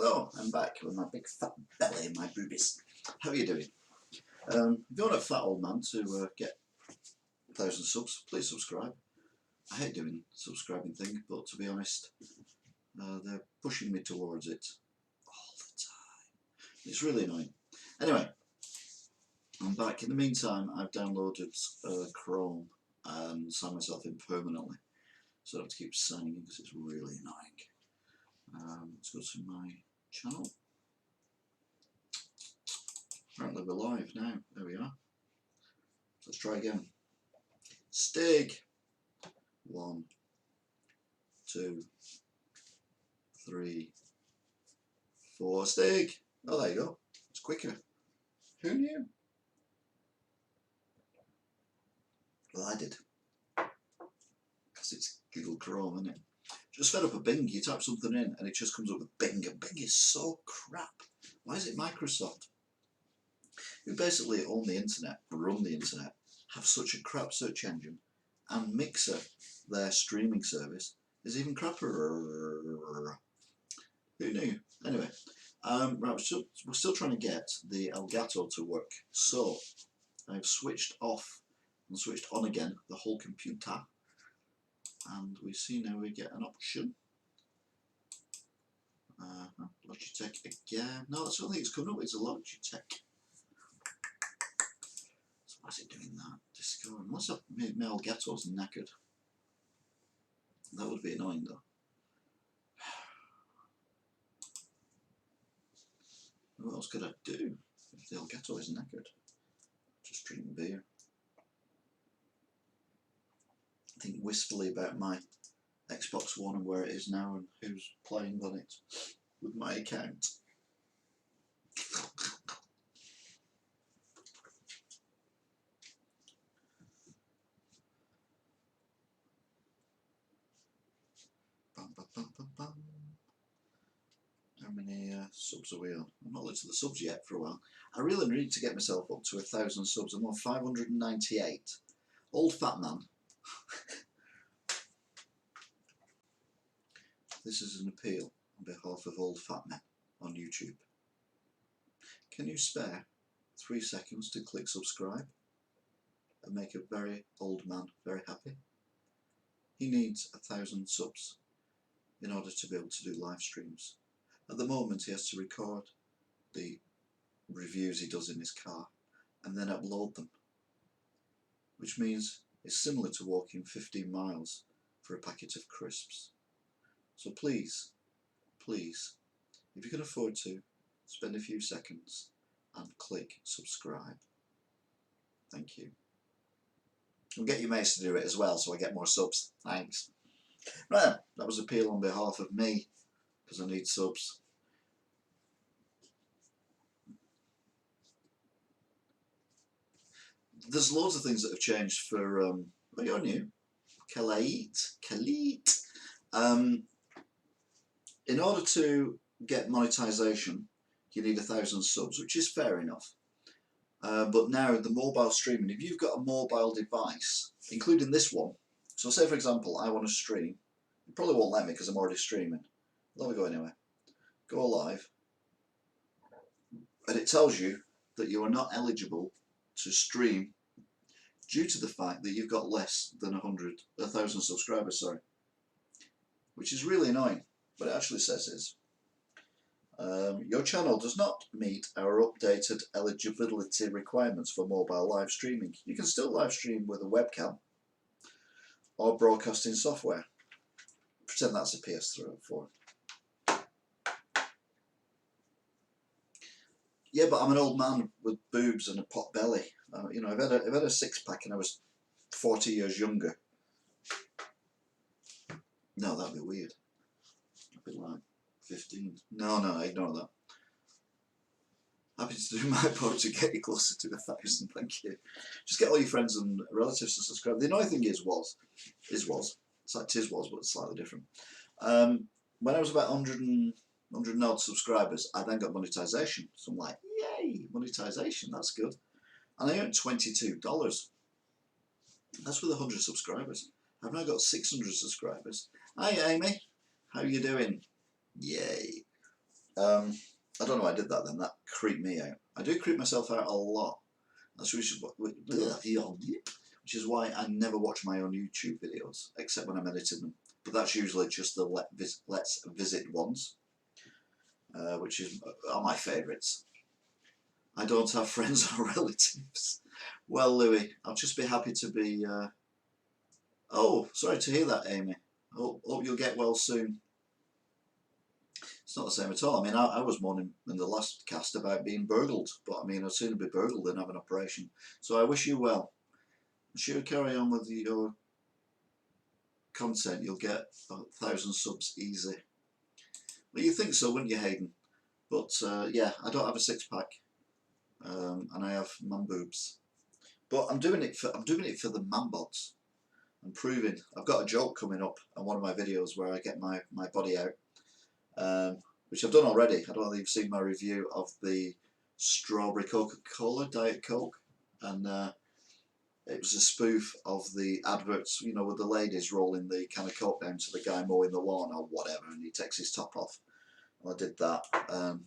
Hello, I'm back with my big fat belly and my boobies. How are you doing? If you want a fat old man to get 1,000 subs, please subscribe. I hate doing subscribing thing, but to be honest, they're pushing me towards it all the time. It's really annoying. Anyway, I'm back. In the meantime, I've downloaded Chrome and signed myself in permanently, so I don't have to keep signing in because it's really annoying. Let's go to my channel. Apparently we're live now. There we are. Let's try again. Stig. 1, 2, 3, 4. Stig. Oh, there you go. It's quicker. Who knew? Well, I did. Because it's Google Chrome, isn't it? Just fed up a Bing. You type something in and it just comes up with Bing. And Bing is so crap. Why is it Microsoft, who basically own the internet, run the internet, have such a crap search engine, and Mixer, their streaming service, is even crapper? Who knew? Anyway, right, we're still trying to get the Elgato to work. So I've switched off and switched on again the whole computer, and we see now we get an option. Logitech again. No, that's the only thing it's coming up with. It's a Logitech. So why is it doing that? Disco. Unless my Elgato's knackered. That would be annoying though. What else could I do if the Elgato is knackered? Just drink beer. Think wistfully about my Xbox One and where it is now and who's playing on it with my account. Bum, bum, bum, bum, bum. How many subs are we on? I'm not looked at the subs yet for a while. I really need to get myself up to 1,000 subs. I'm on 598. Old fat man. This is an appeal on behalf of old fat men on YouTube. Can you spare 3 seconds to click subscribe and make a very old man very happy? He needs 1,000 subs in order to be able to do live streams. At the moment he has to record the reviews he does in his car and then upload them, which means it's similar to walking 15 miles for a packet of crisps. So please, if you can afford to, spend a few seconds and click subscribe. Thank you. And get your mates to do it as well so I get more subs. Thanks. Right then, that was appeal on behalf of me because I need subs. There's loads of things that have changed for oh, you're new. Khalid. In order to get monetization, you need 1,000 subs, which is fair enough. But now the mobile streaming, if you've got a mobile device, including this one, so say for example I want to stream, it probably won't let me because I'm already streaming. Let me go anyway. Go live, and it tells you that you are not eligible to stream due to the fact that you've got less than 1,000 subscribers, sorry, which is really annoying. What it actually says is, your channel does not meet our updated eligibility requirements for mobile live streaming. You can still live stream with a webcam or broadcasting software. Pretend that's a PS4. Yeah, but I'm an old man with boobs and a pot belly. You know, I've had a six-pack and I was 40 years younger. No, that'd be weird. I'd be like 15. No, ignore that. Happy to do my part to get you closer to 1,000. Thank you. Just get all your friends and relatives to subscribe. The annoying thing was. It's like tis was, but it's slightly different. When I was about 100 odd subscribers, I then got monetization. So I'm like, yay, monetization, that's good. And I earned $22. That's with 100 subscribers. I've now got 600 subscribers. Hi Amy, how you doing? Yay. I don't know why I did that then. That creeped me out. I do creep myself out a lot. That's which is why I never watch my own YouTube videos, except when I'm editing them. But that's usually just the let's visit ones, which are my favourites. I don't have friends or relatives. Well, Louis, I'll just be happy to be... Oh, sorry to hear that, Amy. Hope you'll get well soon. It's not the same at all. I mean, I was moaning in the last cast about being burgled, but I mean, I'd sooner be burgled than have an operation. So I wish you well. I'm sure carry on with your content. You'll get 1,000 subs easy. Well, you think so, wouldn't you, Hayden? But yeah, I don't have a six-pack, and I have man boobs. But I'm doing it for the man bods. I'm proving. I've got a joke coming up on one of my videos where I get my body out, which I've done already. I don't know if you've seen my review of the strawberry Coca-Cola Diet Coke, and it was a spoof of the adverts, you know, with the ladies rolling the can of Coke down to the guy mowing the lawn or whatever, and he takes his top off. And I did that.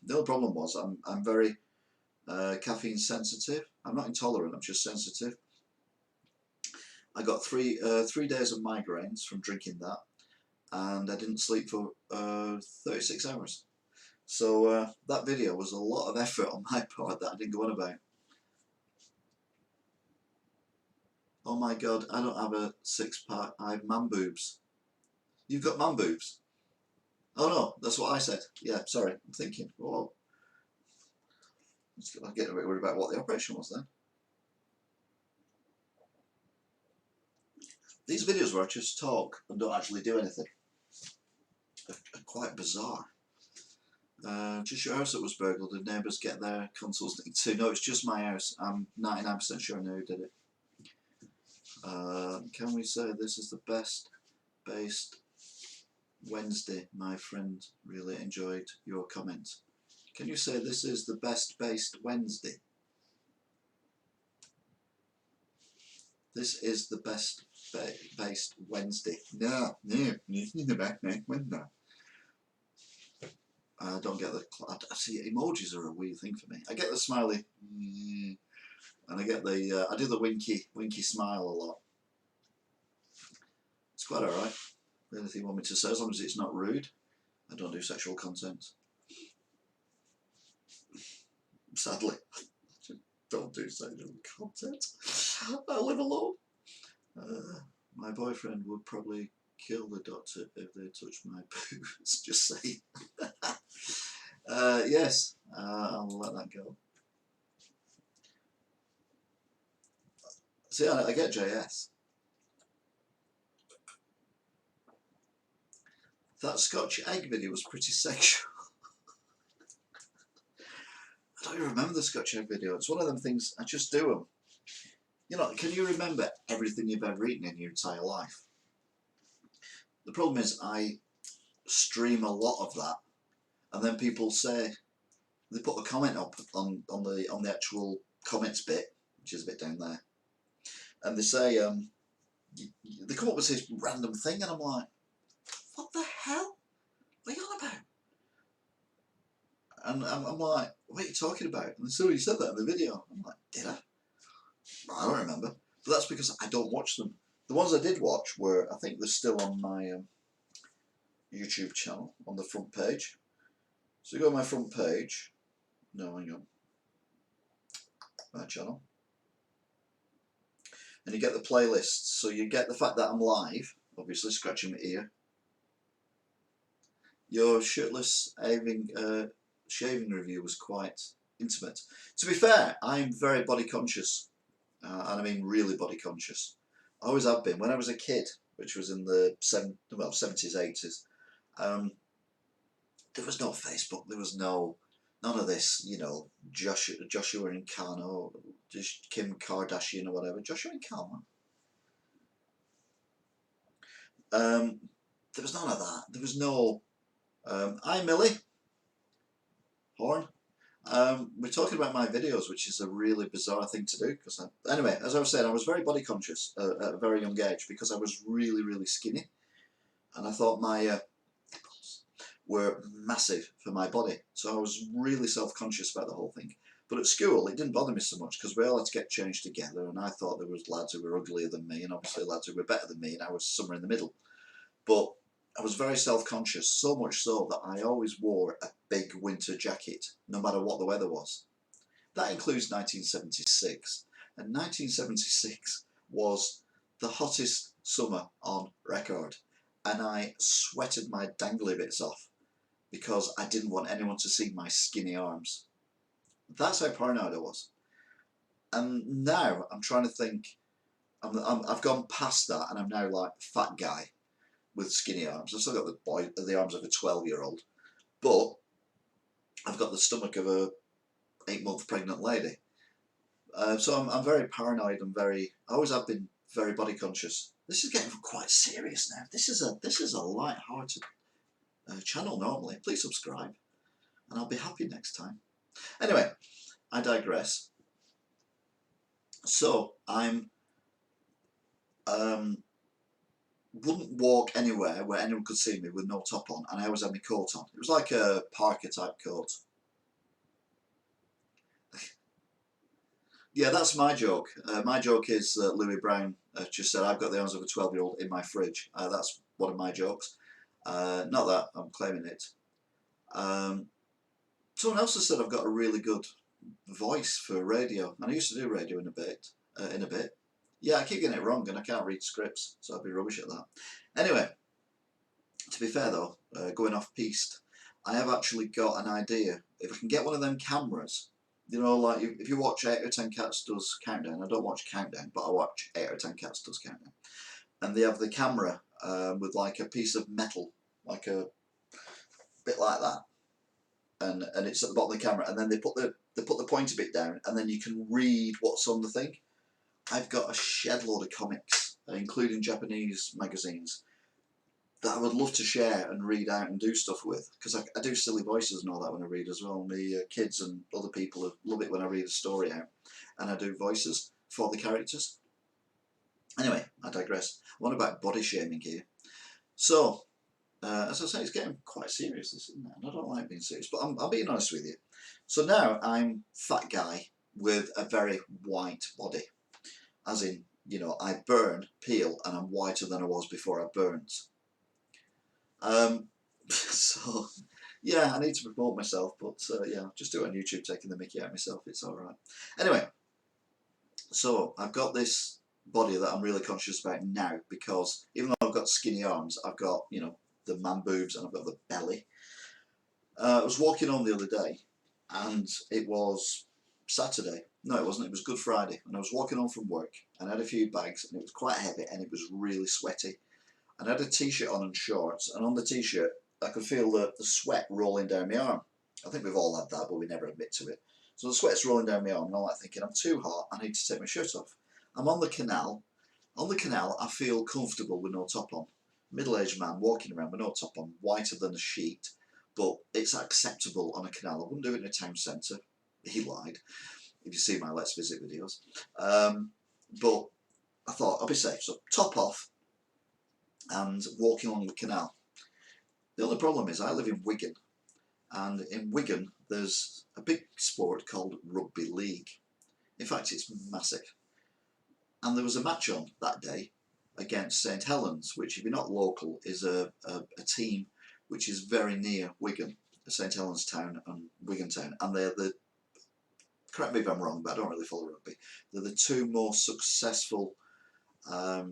The only problem was I'm very caffeine sensitive. I'm not intolerant. I'm just sensitive. I got three days of migraines from drinking that, and I didn't sleep for 36 hours. So that video was a lot of effort on my part that I didn't go on about. Oh my god, I don't have a six-pack, I have man boobs. You've got man boobs? Oh no, that's what I said. Yeah, sorry, I'm thinking, oh, I'm getting a bit worried about what the operation was then. These videos where I just talk and don't actually do anything are quite bizarre. Just your house that was burgled, did neighbours get their consoles too? No, it's just my house. I'm 99% sure I know who did it. Can we say this is the best based Wednesday? My friend really enjoyed your comment. Can you say this is the best based Wednesday? This is the best based Wednesday. No, the best Wednesday. I don't get the... I see, emojis are a weird thing for me. I get the smiley, and I get the... I do the winky smile a lot. It's quite alright. Anything you want me to say, as long as it's not rude. I don't do sexual content. Sadly, I don't do sexual content. I live alone. My boyfriend would probably kill the doctor if they touched my boobs. Just saying. Yes, I'll let that go. See, I get JS. That Scotch egg video was pretty sexual. I don't even remember the Scotch egg video. It's one of them things, I just do them. You know, can you remember everything you've ever eaten in your entire life? The problem is I stream a lot of that, and then people say, they put a comment up on the actual comments bit, which is a bit down there, and they say, they come up with this random thing, and I'm like, what the hell? What are you on about? And I'm like, what are you talking about? And so you said that in the video. I'm like, did I? I don't remember. But that's because I don't watch them. The ones I did watch were, I think they're still on my YouTube channel, on the front page. So you go to my front page. No, hang on. My channel. And you get the playlists. So you get the fact that I'm live, obviously scratching my ear. Your shirtless shaving review was quite intimate. To be fair, I'm very body conscious, and I mean really body conscious. I always have been. When I was a kid, which was in the 70s, 80s, there was no Facebook, there was none of this, you know, Joshua and Kano, just Kim Kardashian or whatever. Joshua and Kano. There was none of that. There was no... Hi Millie. Horn. We're talking about my videos, which is a really bizarre thing to do. Because anyway, as I was saying, I was very body conscious at a very young age because I was really, really skinny, and I thought my nipples were massive for my body. So I was really self-conscious about the whole thing. But at school, it didn't bother me so much because we all had to get changed together, and I thought there was lads who were uglier than me and obviously lads who were better than me, and I was somewhere in the middle. But I was very self-conscious, so much so that I always wore a big winter jacket, no matter what the weather was. That includes 1976, and 1976 was the hottest summer on record, and I sweated my dangly bits off because I didn't want anyone to see my skinny arms. That's how paranoid I was. And now I'm trying to think, I've gone past that, and I'm now like fat guy with skinny arms. I've still got the arms of a 12-year-old, but I've got the stomach of a 8-month pregnant lady. So I'm very paranoid and I always have been very body conscious. This is getting quite serious now. This is a light-hearted channel normally. Please subscribe, and I'll be happy next time. Anyway, I digress. So I'm wouldn't walk anywhere where anyone could see me with no top on, and I always had my coat on. It was like a Parker type coat. Yeah, that's my joke. My joke is that Louis Brown just said, I've got the arms of a 12-year-old in my fridge. That's one of my jokes. Not that I'm claiming it. Someone else has said I've got a really good voice for radio, and I used to do radio in a bit. Yeah, I keep getting it wrong, and I can't read scripts, so I'd be rubbish at that. Anyway, to be fair though, going off piste, I have actually got an idea. If I can get one of them cameras, you know, like if you watch 8 or 10 Cats Does Countdown, I don't watch Countdown, but I watch 8 or 10 Cats Does Countdown, and they have the camera with like a piece of metal, like a bit like that, and it's at the bottom of the camera, and then they put the pointer bit down, and then you can read what's on the thing. I've got a shed load of comics, including Japanese magazines, that I would love to share and read out and do stuff with, because I do silly voices and all that when I read as well. The kids and other people love it when I read a story out and I do voices for the characters. Anyway, I digress. What about body shaming here? So, as I say, it's getting quite serious, this, isn't it? And I don't like being serious, but I'm being honest with you. So now I'm fat guy with a very white body. As in, you know, I burn, peel, and I'm whiter than I was before I burnt. So, yeah, I need to promote myself, but yeah, just do it on YouTube, taking the mickey out of myself, it's alright. Anyway, so I've got this body that I'm really conscious about now, because even though I've got skinny arms, I've got, you know, the man boobs and I've got the belly. I was walking home the other day, and it was Saturday. No, it wasn't. It was Good Friday, and I was walking home from work, and I had a few bags, and it was quite heavy, and it was really sweaty. And I had a t-shirt on and shorts, and on the t-shirt I could feel the sweat rolling down my arm. I think we've all had that, but we never admit to it. So the sweat's rolling down my arm, and I'm like thinking, I'm too hot, I need to take my shirt off. I'm on the canal. On the canal, I feel comfortable with no top on. Middle-aged man walking around with no top on, whiter than a sheet, but it's acceptable on a canal. I wouldn't do it in a town centre. He lied, if you see my Let's Visit videos. But I thought I'll be safe, so top off and walking along the canal. The only problem is I live in Wigan, and in Wigan there's a big sport called rugby league. In fact, it's massive. And there was a match on that day against St Helens, which, if you're not local, is a team which is very near Wigan, St Helens Town and Wigan Town, and they're the, correct me if I'm wrong, but I don't really follow rugby, they're the two most successful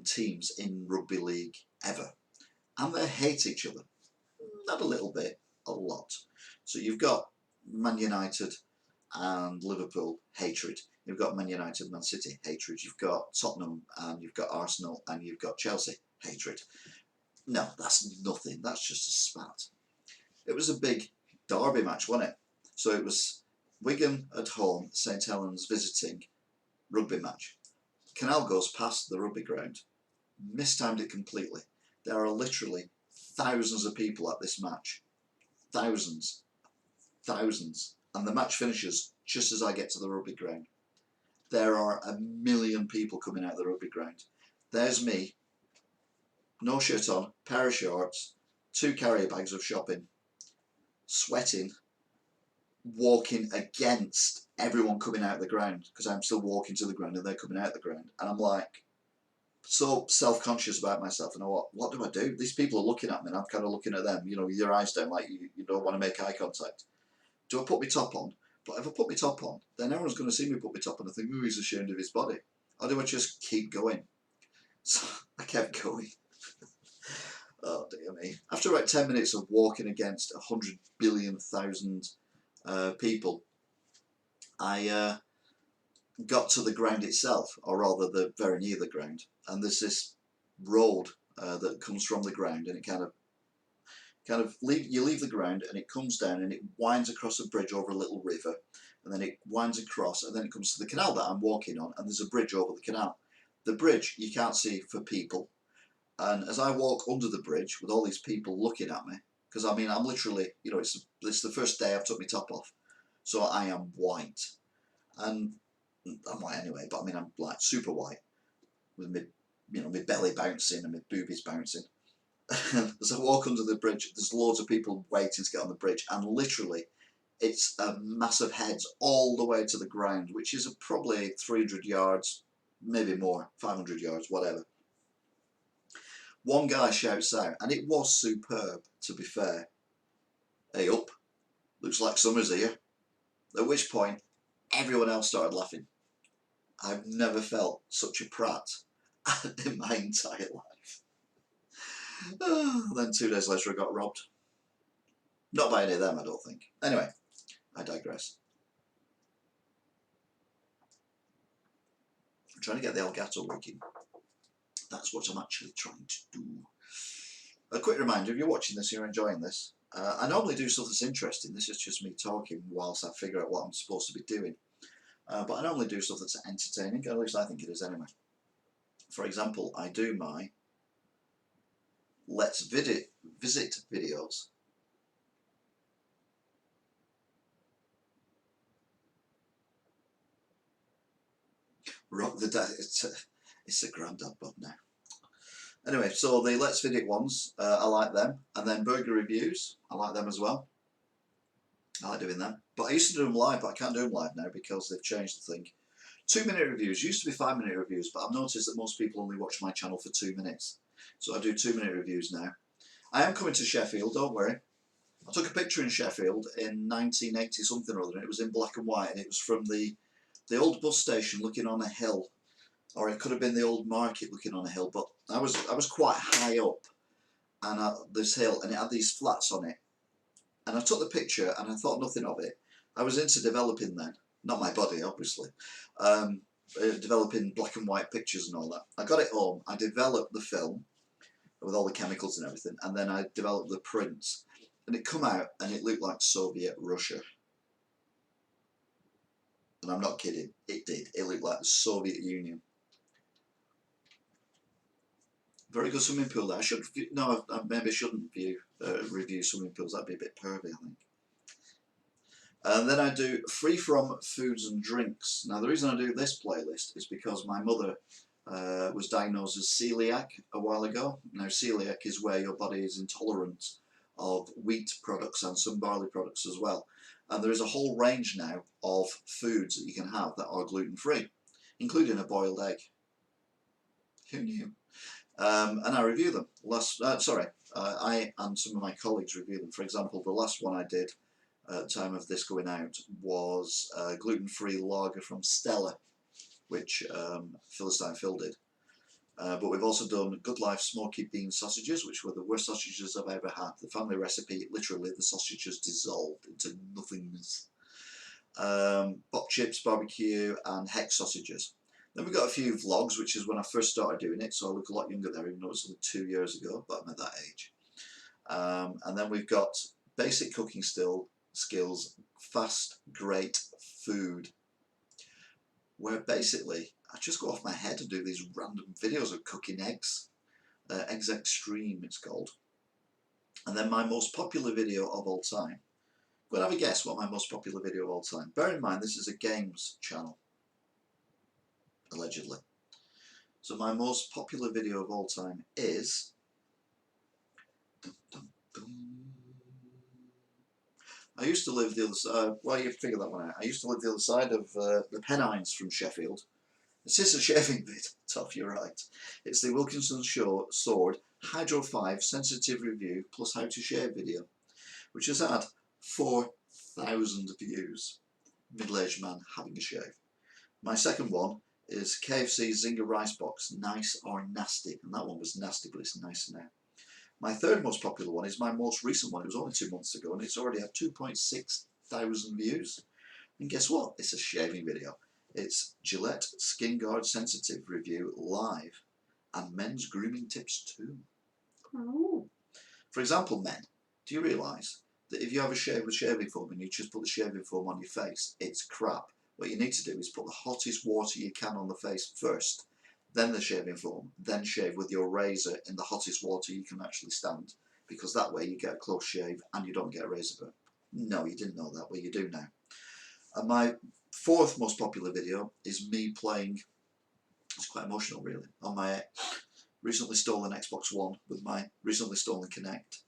teams in rugby league ever, and they hate each other. Not a little bit, a lot. So you've got Man United and Liverpool, hatred. You've got Man United, Man City, hatred. You've got Tottenham, and you've got Arsenal, and you've got Chelsea, hatred. No, that's nothing. That's just a spat. It was a big derby match, wasn't it? So it was Wigan at home, St Helens visiting, rugby match. Canal goes past the rugby ground, mistimed it completely. There are literally thousands of people at this match. Thousands. Thousands. And the match finishes just as I get to the rugby ground. There are 1 million people coming out of the rugby ground. There's me, no shirt on, pair of shorts, 2 carrier bags of shopping, sweating, walking against everyone coming out of the ground, because I'm still walking to the ground and they're coming out of the ground, and I'm like so self-conscious about myself. And what do I do? These people are looking at me and I'm kind of looking at them, you know, with your eyes down, like you don't want to make eye contact. Do I put my top on? But if I put my top on, then everyone's going to see me put my top on and think, oh, he's ashamed of his body. Or do I just keep going? So I kept going. Oh dear me. After about 10 minutes of walking against 100 billion thousand people, I got to the ground itself, or rather very near the ground, and there's this road that comes from the ground, and it you leave the ground and it comes down and it winds across a bridge over a little river, and then it winds across, and then it comes to the canal that I'm walking on, and there's a bridge over the canal. The bridge you can't see for people, and as I walk under the bridge with all these people looking at me, because I mean I'm literally, you know, it's the first day I've took my top off, so I am white, and I'm white anyway, but I mean I'm like super white, with my, you know, my belly bouncing and my boobies bouncing. As I walk under the bridge, there's loads of people waiting to get on the bridge, and literally it's a massive heads all the way to the ground, which is probably 300 yards, maybe more, 500 yards, whatever. One guy shouts out, and it was superb, to be fair, "Hey up, looks like summer's here." At which point everyone else started laughing. I've never felt such a prat in my entire life. Then 2 days later I got robbed. Not by any of them, I don't think. Anyway, I digress. I'm trying to get the Elgato working. That's what I'm actually trying to do. A quick reminder, if you're watching this and you're enjoying this, I normally do stuff that's interesting. This is just me talking whilst I figure out what I'm supposed to be doing. But I normally do stuff that's entertaining, at least I think it is anyway. For example, I do my Let's Visit videos. Rock the it's a granddad bod now. Anyway, so the Let's Visit ones, I like them, and then burger reviews, I like them as well. I like doing them, but I used to do them live, but I can't do them live now because they've changed the thing. 2-minute reviews used to be 5-minute reviews, but I've noticed that most people only watch my channel for 2 minutes, so I do 2-minute reviews now. I am coming to Sheffield, don't worry. I took a picture in Sheffield in 1980 something or other, and it was in black and white, and it was from the old bus station looking on a hill, or it could have been the old market looking on a hill, but I was quite high up, and this hill, and it had these flats on it, and I took the picture and I thought nothing of it. I was into developing then, not my body obviously, developing black and white pictures and all that. I got it home, I developed the film with all the chemicals and everything, and then I developed the prints, and it come out and it looked like Soviet Russia. And I'm not kidding, it did. It looked like the Soviet Union. Very good swimming pool there. I should, no, I maybe shouldn't review swimming pools. That'd be a bit pervy, I think. And then I do free from foods and drinks. Now the reason I do this playlist is because my mother was diagnosed as celiac a while ago. Now celiac is where your body is intolerant of wheat products and some barley products as well. And there is a whole range now of foods that you can have that are gluten-free, including a boiled egg. Who knew? And I review them. I and some of my colleagues review them. For example, the last one I did at the time of this going out was gluten-free lager from Stella, which Philistine Phil did. But we've also done Good Life Smoky Bean sausages, which were the worst sausages I've ever had. The family recipe, literally the sausages dissolved into nothingness. Bok chips, barbecue, and hex sausages. Then we've got a few vlogs, which is when I first started doing it, so I look a lot younger there, even though it's only 2 years ago, but I'm at that age. And then we've got basic cooking skills, fast, great food, where basically I just go off my head and do these random videos of cooking eggs. Eggs Extreme, it's called. And then my most popular video of all time. Go and have a guess what my most popular video of all time. Bear in mind, this is a games channel. Allegedly. So my most popular video of all time is I used to live the other side. Well, you figure that one out. I used to live the other side of the Pennines from Sheffield. This is a shaving vid, Toff, you're right. It's the Wilkinson Sword Hydro 5 sensitive review plus how to shave video, which has had 4,000 views. Middle-aged man having a shave. My second one is KFC Zinger Rice Box, nice or nasty, and that one was nasty, but it's nicer now. My third most popular one is my most recent one. It was only 2 months ago, and it's already had 2.6 thousand views. And guess what? It's a shaving video. It's Gillette Skin Guard Sensitive Review live, and men's grooming tips too. Ooh. For example, men, do you realise that if you have a shave with shaving foam and you just put the shaving foam on your face, it's crap. What you need to do is put the hottest water you can on the face first, then the shaving foam, then shave with your razor in the hottest water you can actually stand, because that way you get a close shave and you don't get a razor burn. No, you didn't know that, well you do now. And my fourth most popular video is me playing, it's quite emotional really, on my recently stolen Xbox One with my recently stolen Kinect.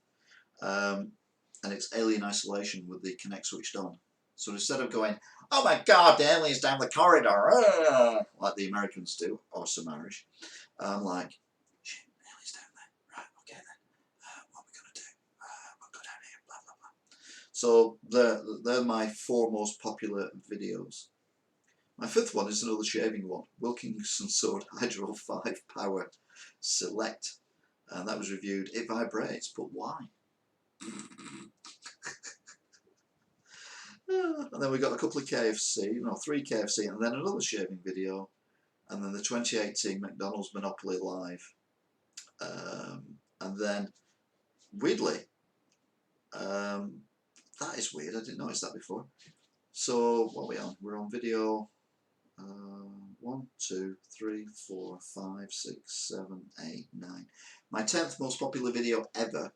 And it's Alien Isolation with the Kinect switched on. So instead of going, oh my god, the alien's down the corridor, like the Americans do, or some Irish, I'm like, shit, the alien's down there, right, okay then, what are we going to do? We'll go down here, blah, blah, blah. So they're my four most popular videos. My fifth one is another shaving one, Wilkinson Sword Hydro 5 Power Select, and that was reviewed. It vibrates, but why? And then we got a couple of KFC, no, 3 KFC, and then another shaving video, and then the 2018 McDonald's Monopoly Live, and then weirdly, that is weird, I didn't notice that before. So what are we on? We're on video 1, 2, 3, 4, 5, 6, 7, 8, 9. My 10th most popular video ever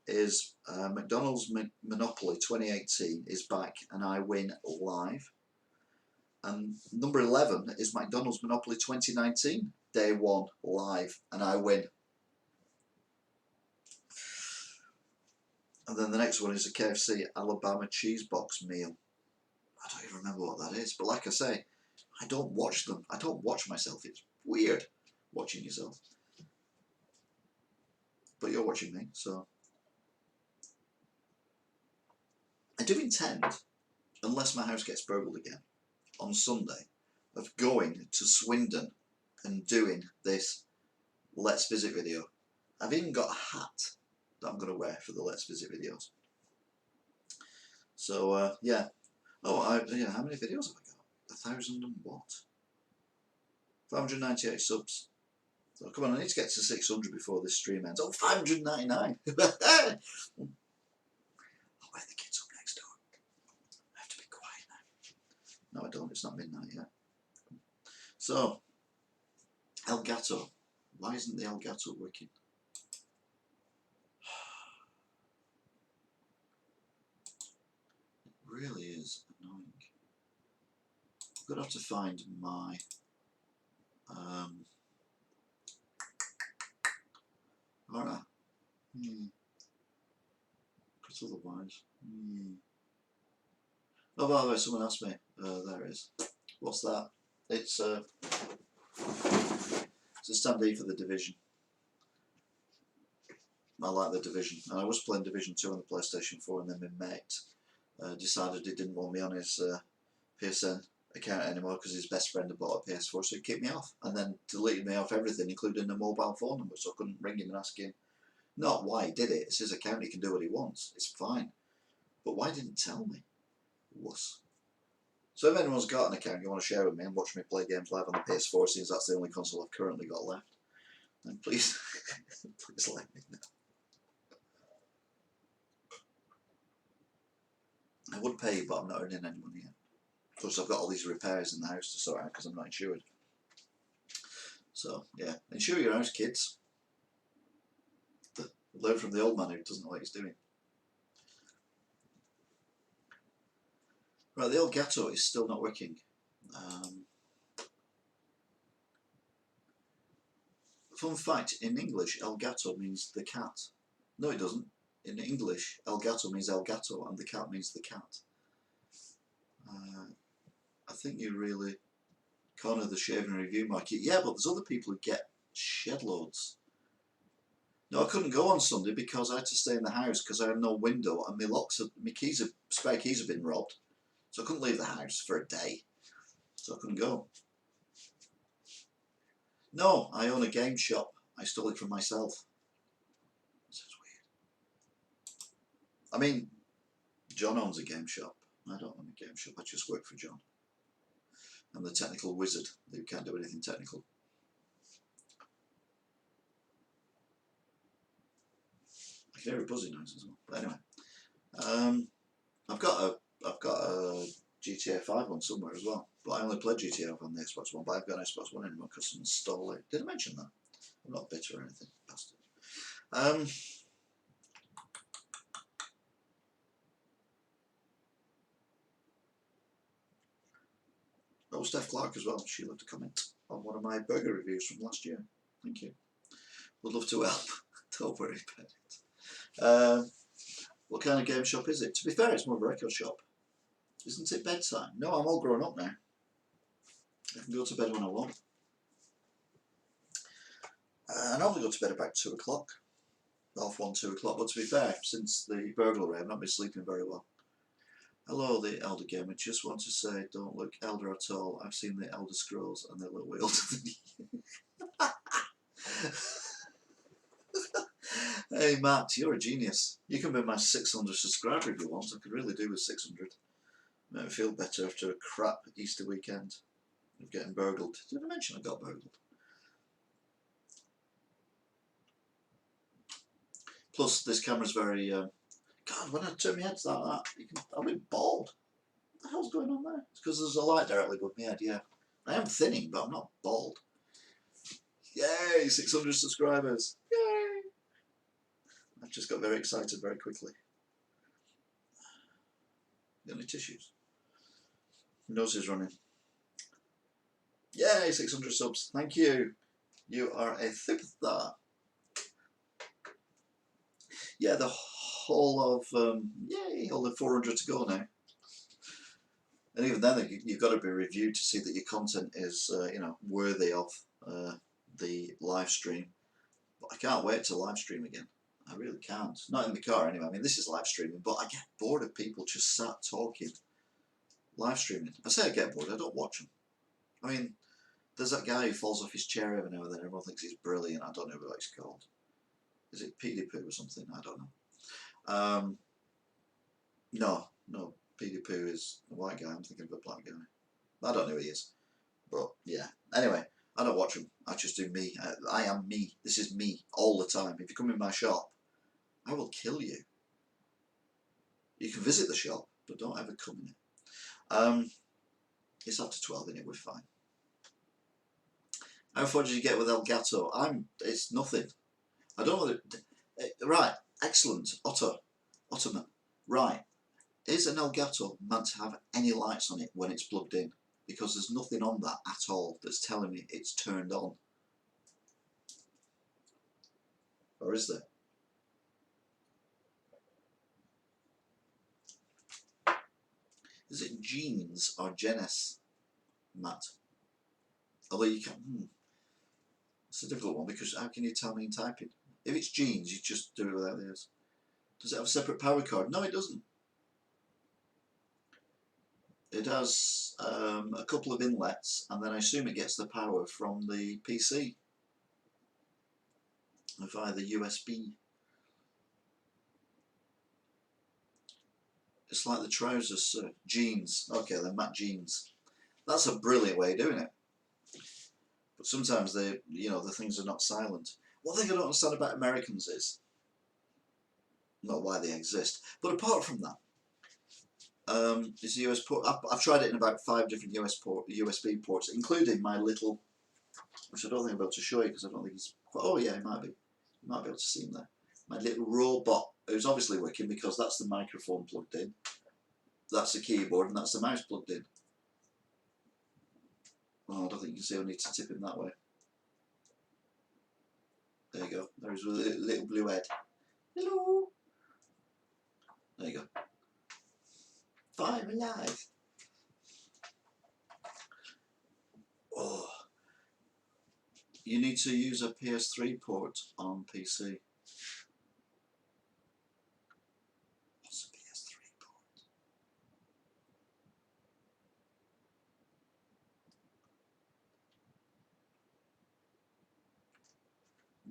is McDonald's Monopoly 2018 is back and I win live. And number 11 is McDonald's Monopoly 2019 day 1 live and I win. And then the next one is a KFC Alabama cheese box meal. I don't even remember what that is, but like I say, I don't watch them. I don't watch myself. It's weird watching yourself. But you're watching me, so I do intend, unless my house gets burgled again, on Sunday, of going to Swindon and doing this Let's Visit video. I've even got a hat that I'm going to wear for the Let's Visit videos. So, yeah. Oh, yeah, how many videos have I got? 1,000 and what? 598 subs. So, come on, I need to get to 600 before this stream ends. Oh, 599! I'll wake the kids up next door. I have to be quiet now. No, I don't. It's not midnight yet. So, Elgato. Why isn't the Elgato working? It really is annoying. I'm going to have to find my... Alright. Because otherwise... Oh, by the way, someone asked me. There it is. What's that? It's a standee for the Division. I like the Division. And I was playing Division 2 on the PlayStation 4 and then my mate decided he didn't want me on his PSN account anymore because his best friend had bought a PS4, so he kicked me off and then deleted me off everything, including the mobile phone number, so I couldn't ring him and ask him not why he did it. It's his account, he can do what he wants, it's fine, but why didn't tell me? Wuss. So if anyone's got an account you want to share with me and watch me play games live on the PS4, since that's the only console I've currently got left, then please please let me know. I would pay you, but I'm not earning any money yet. Plus I've got all these repairs in the house to sort out because I'm not insured. So yeah, insure your house, kids. Learn from the old man who doesn't know what he's doing. Right, the Elgato is still not working. Fun fact, in English, Elgato means the cat. No, it doesn't. in English, Elgato means Elgato, and the cat means the cat. I think you really corner the shaving review market. Yeah, but there's other people who get shed loads. No, I couldn't go on Sunday because I had to stay in the house because I had no window and my spare keys have been robbed. So I couldn't leave the house for a day. So I couldn't go. No, I own a game shop. I stole it from myself. Sounds weird. I mean, John owns a game shop. I don't own a game shop. I just work for John. I'm the technical wizard who can't do anything technical. I can hear a buzzing noise as well. But anyway, I've got a GTA 5 one somewhere as well. But I only played GTA 5 on the Xbox One. But I've got an Xbox One anymore because someone stole it. Did I mention that? I'm not bitter or anything, bastard. Oh, Steph Clark as well. She left a comment on one of my burger reviews from last year. Thank you. Would love to help. Don't worry about it. What kind of game shop is it? To be fair, it's more of a record shop. Isn't it bedtime? No, I'm all grown up now. I can go to bed when I want. I normally go to bed about 2 o'clock. 1:30, 2 o'clock. But to be fair, since the burglary, I've not been sleeping very well. Hello, the Elder Gamer. Just want to say, don't look elder at all. I've seen the Elder Scrolls and they're a little way older than you. Hey, Matt, you're a genius. You can be my 600 subscriber if you want. I could really do with 600. Make me feel better after a crap Easter weekend of getting burgled. Did I mention I got burgled? Plus, this camera's very... God, when I turn my head like that, I'll be bald. What the hell's going on there? It's because there's a light directly above my head, yeah. I am thinning, but I'm not bald. Yay, 600 subscribers. Yay! I've just got very excited very quickly. Got any tissues? Nose is running. Yay, 600 subs. Thank you. You are a superstar. Yeah, the whole of, yay, all the 400 to go now. And even then, you've got to be reviewed to see that your content is, you know, worthy of the live stream. But I can't wait to live stream again. I really can't. Not in the car anyway. I mean, this is live streaming, but I get bored of people just sat talking. Live streaming. I say I get bored. I don't watch them. I mean, there's that guy who falls off his chair every now and then. Everyone thinks he's brilliant. I don't know what he's called. Is it PDP or something? I don't know. No. PDP is a white guy. I'm thinking of a black guy. I don't know who he is. But yeah. Anyway, I don't watch them. I just do me. I am me. This is me all the time. If you come in my shop, I will kill you. You can visit the shop, but don't ever come in it. It's after 12 in it. We're fine. How far did you get with Elgato? It's nothing. I don't know whether... Right. Excellent. Ottoman. Right. Is an Elgato meant to have any lights on it when it's plugged in? Because there's nothing on that at all that's telling me it's turned on. Or is there? Is it Jeans or Genes, Matt? Although you can... It's a difficult one because how can you tell me in typing? If it's Jeans, you just do it without the S. Does it have a separate power cord? No, it doesn't. It has a couple of inlets, and then I assume it gets the power from the PC via the USB. It's like the trousers, jeans. Okay, then Matt Jeans. That's a brilliant way of doing it. But sometimes the things are not silent. One thing I don't understand about Americans is not why they exist, but apart from that, is the US port. I've tried it in about 5 different USB ports, including my little, which I don't think I'm able to show you because I don't think it's. Oh yeah, it might be. You might be able to see him there. My little robot, who's obviously working because that's the microphone plugged in, that's the keyboard, and that's the mouse plugged in. Oh, I don't think you can see. I need to tip him that way. There you go. There's a little blue head. Hello. There you go. 5 alive. Oh. You need to use a PS3 port on PC. What's a PS3 port?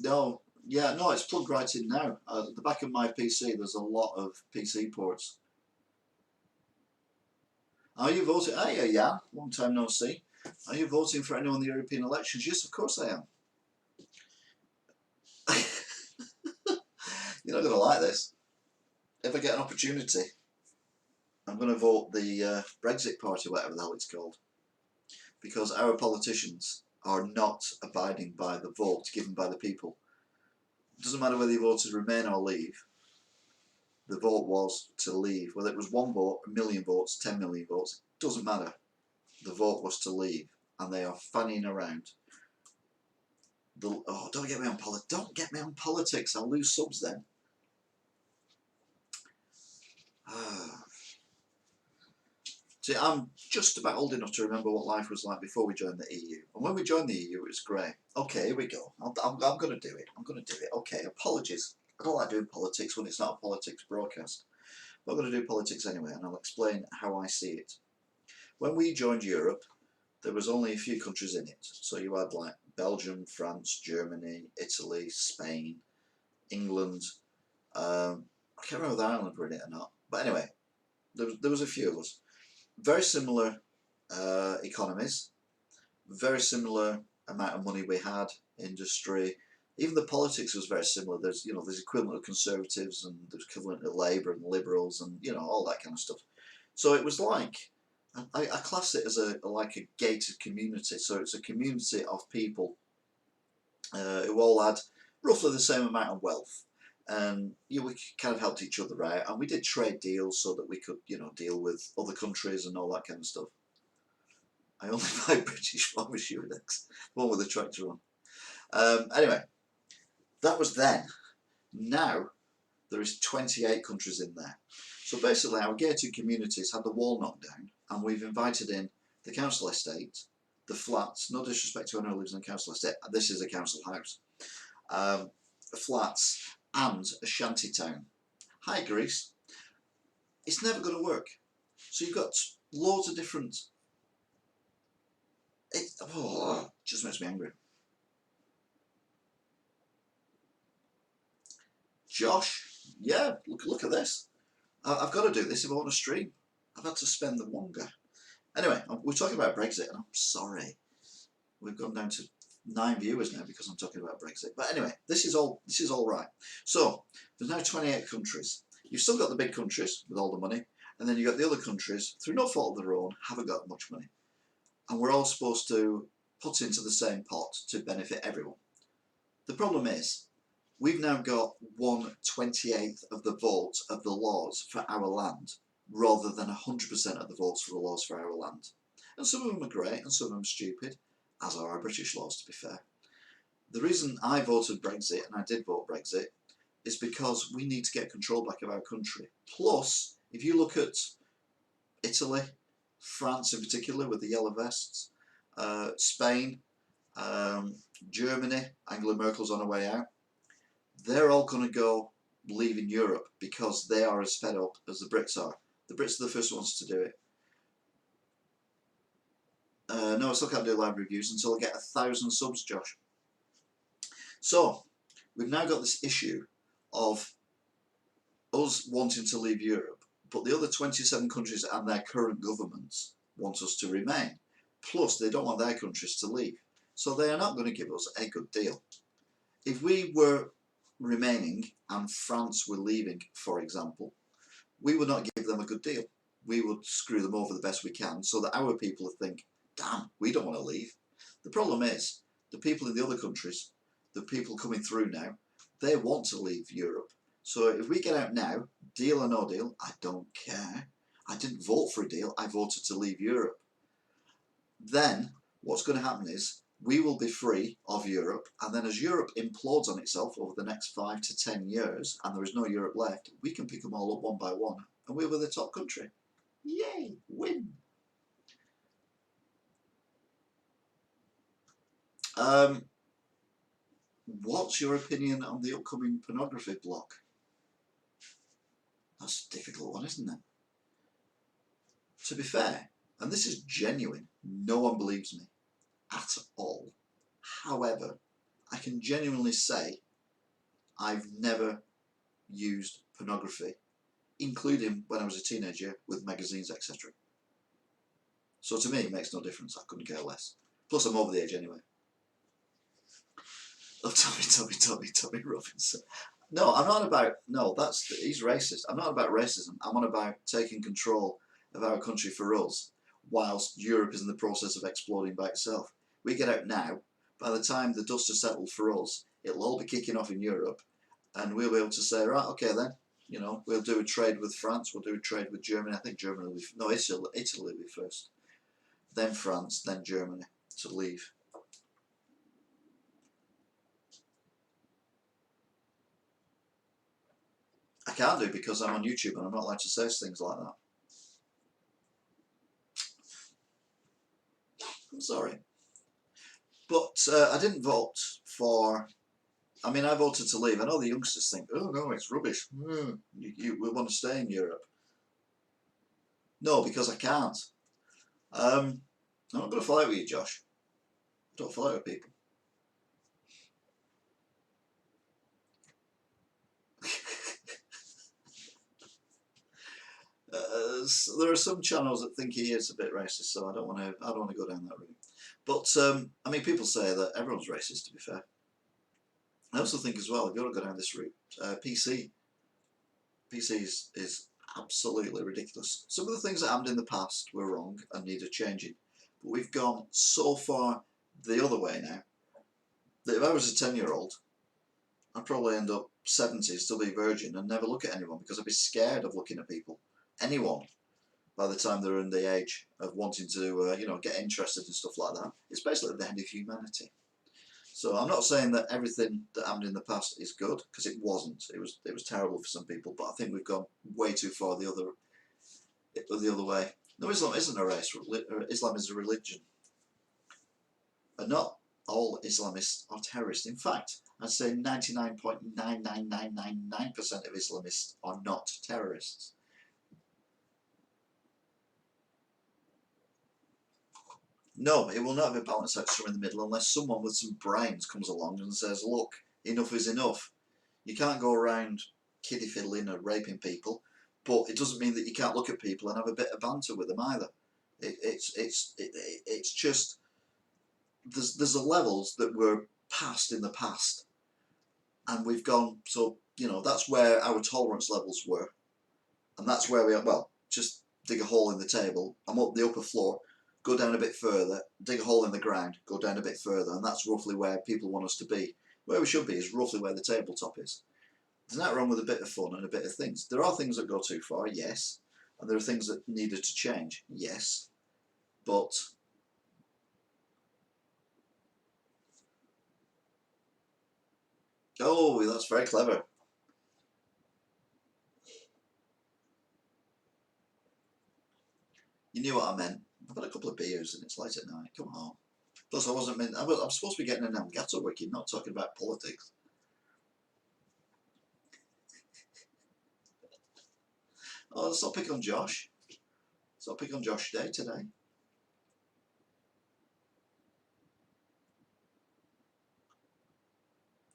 No, yeah, no, it's plugged right in now. At the back of my PC, there's a lot of PC ports. Are you voting? Ah, yeah, yeah. Long time no see. Are you voting for anyone in the European elections? Yes, of course I am. You're not going to like this. If I get an opportunity, I'm going to vote the Brexit Party, whatever the hell it's called. Because our politicians are not abiding by the vote given by the people. It doesn't matter whether you voted Remain or Leave. The vote was to leave. Whether it was 1 vote, 1 million votes, 10 million votes, it doesn't matter. The vote was to leave, and they are fanning around. Oh, don't get me on politics. Don't get me on politics. I'll lose subs then. See, I'm just about old enough to remember what life was like before we joined the EU. And when we joined the EU, it was great. Okay, here we go. I'm going to do it. I'm going to do it. Okay, apologies. I don't like doing politics when it's not a politics broadcast. But I'm going to do politics anyway, and I'll explain how I see it. When we joined Europe, there was only a few countries in it. So you had like Belgium, France, Germany, Italy, Spain, England. I can't remember whether Ireland were in it or not. But anyway, there was a few of us. Very similar economies, very similar amount of money we had, industry. Even the politics was very similar. There's equivalent of Conservatives, and there's equivalent of Labour and Liberals, and all that kind of stuff. So it was like, I class it as like a gated community. So it's a community of people who all had roughly the same amount of wealth. And we kind of helped each other out, and we did trade deals so that we could, deal with other countries and all that kind of stuff. I only buy British farmers Unix, one with a tractor on. Anyway, that was then. Now there is 28 countries in there. So basically, our gated communities had the wall knocked down, and we've invited in the council estate, the flats. No disrespect to anyone who lives in a council estate. This is a council house. Flats. And a shanty town. Hi Greece. It's never going to work. So you've got loads of different. It just makes me angry. Josh, yeah, look at this. I've got to do this if I want to stream. I've had to spend the longer. Anyway, we're talking about Brexit, and I'm sorry. We've gone down to 9 viewers now because I'm talking about Brexit. But anyway, this is all right. So there's now 28 countries. You've still got the big countries with all the money, and then you've got the other countries, through no fault of their own, haven't got much money. And we're all supposed to put into the same pot to benefit everyone. The problem is, we've now got 1/28 of the vote of the laws for our land, rather than 100% of the votes for the laws for our land. And some of them are great, and some of them are stupid, as are our British laws, to be fair. The reason I voted Brexit, and I did vote Brexit, is because we need to get control back of our country. Plus, if you look at Italy, France in particular with the yellow vests, Spain, Germany, Angela Merkel's on her way out, they're all going to go leaving Europe because they are as fed up as the Brits are. The Brits are the first ones to do it. No, I still can't do live reviews until I get 1,000 subs, Josh. So, we've now got this issue of us wanting to leave Europe, but the other 27 countries and their current governments want us to remain. Plus, they don't want their countries to leave. So they are not going to give us a good deal. If we were remaining and France were leaving, for example, we would not give them a good deal. We would screw them over the best we can so that our people think, damn, we don't want to leave. The problem is, the people in the other countries, the people coming through now, they want to leave Europe. So if we get out now, deal or no deal, I don't care. I didn't vote for a deal, I voted to leave Europe. Then, what's going to happen is, we will be free of Europe, and then as Europe implodes on itself over the next 5 to 10 years, and there is no Europe left, we can pick them all up one by one, and we'll be the top country. Yay! Win! What's your opinion on the upcoming pornography block? That's a difficult one, isn't it? To be fair, and this is genuine, no one believes me at all. However, I can genuinely say I've never used pornography, including when I was a teenager with magazines, etc. So to me, it makes no difference. I couldn't care less. Plus, I'm over the age anyway. Oh, Tommy Robinson. No, I'm not about. No, he's racist. I'm not about racism. I'm on about taking control of our country for us, whilst Europe is in the process of exploding by itself. We get out now. By the time the dust has settled for us, it'll all be kicking off in Europe, and we'll be able to say, right, okay then, you know, we'll do a trade with France, we'll do a trade with Germany. I think Germany will be, no, Italy will be first, then France, then Germany to leave. I can't do because I'm on YouTube and I'm not allowed to say things like that. I'm sorry. But I didn't vote for, I mean, I voted to leave. I know the youngsters think, oh no, it's rubbish. We want to stay in Europe. No, because I can't. I'm not going to fall out with you, Josh. Don't fall out with people. So there are some channels that think he is a bit racist, so I don't want to go down that route. But I mean, people say that everyone's racist. To be fair, I also think as well, if you want to go down this route, PC is absolutely ridiculous. Some of the things that happened in the past were wrong and needed changing, but we've gone so far the other way now that if I was a 10-year-old, I'd probably end up 70, still be virgin, and never look at anyone because I'd be scared of looking at people, anyone, by the time they're in the age of wanting to, you know, get interested in stuff like that. It's basically the end of humanity. So I'm not saying that everything that happened in the past is good, because it wasn't. It was terrible for some people, but I think we've gone way too far the other way. No, Islam isn't a race. Islam is a religion, and not all Islamists are terrorists. In fact, I'd say 99.99999% of Islamists are not terrorists. No, it will never balance out somewhere in the middle unless someone with some brains comes along and says, look, enough is enough. You can't go around kiddie fiddling or raping people, but it doesn't mean that you can't look at people and have a bit of banter with them either. It's just, there's the levels that were passed in the past, and we've gone, so, you know, that's where our tolerance levels were, and that's where we are. Well, just dig a hole in the table, I'm up the upper floor, go down a bit further, dig a hole in the ground, go down a bit further, and that's roughly where people want us to be. Where we should be is roughly where the tabletop is. There's nothing wrong with a bit of fun and a bit of things. There are things that go too far, yes, and there are things that needed to change, yes, but oh, that's very clever. You knew what I meant. I've had a couple of beers and it's late at night. Come on. Plus, I wasn't meant. I'm supposed to be getting an Elgato wiki, not talking about politics. Oh, let's not pick on Josh. Let's not pick on Josh today.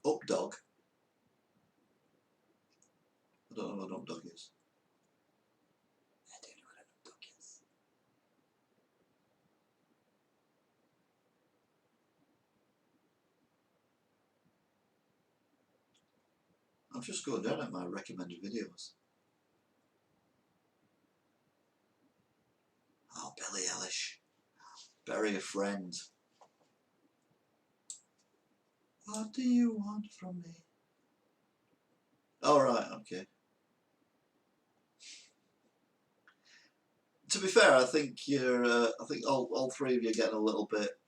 Up dog. I don't know what an up dog is. I don't know what an up dog is. I'm just going down at my recommended videos. Oh, Billie Eilish. Bury a friend. What do you want from me? All right, okay. To be fair, I think you're. I think all three of you are getting a little bit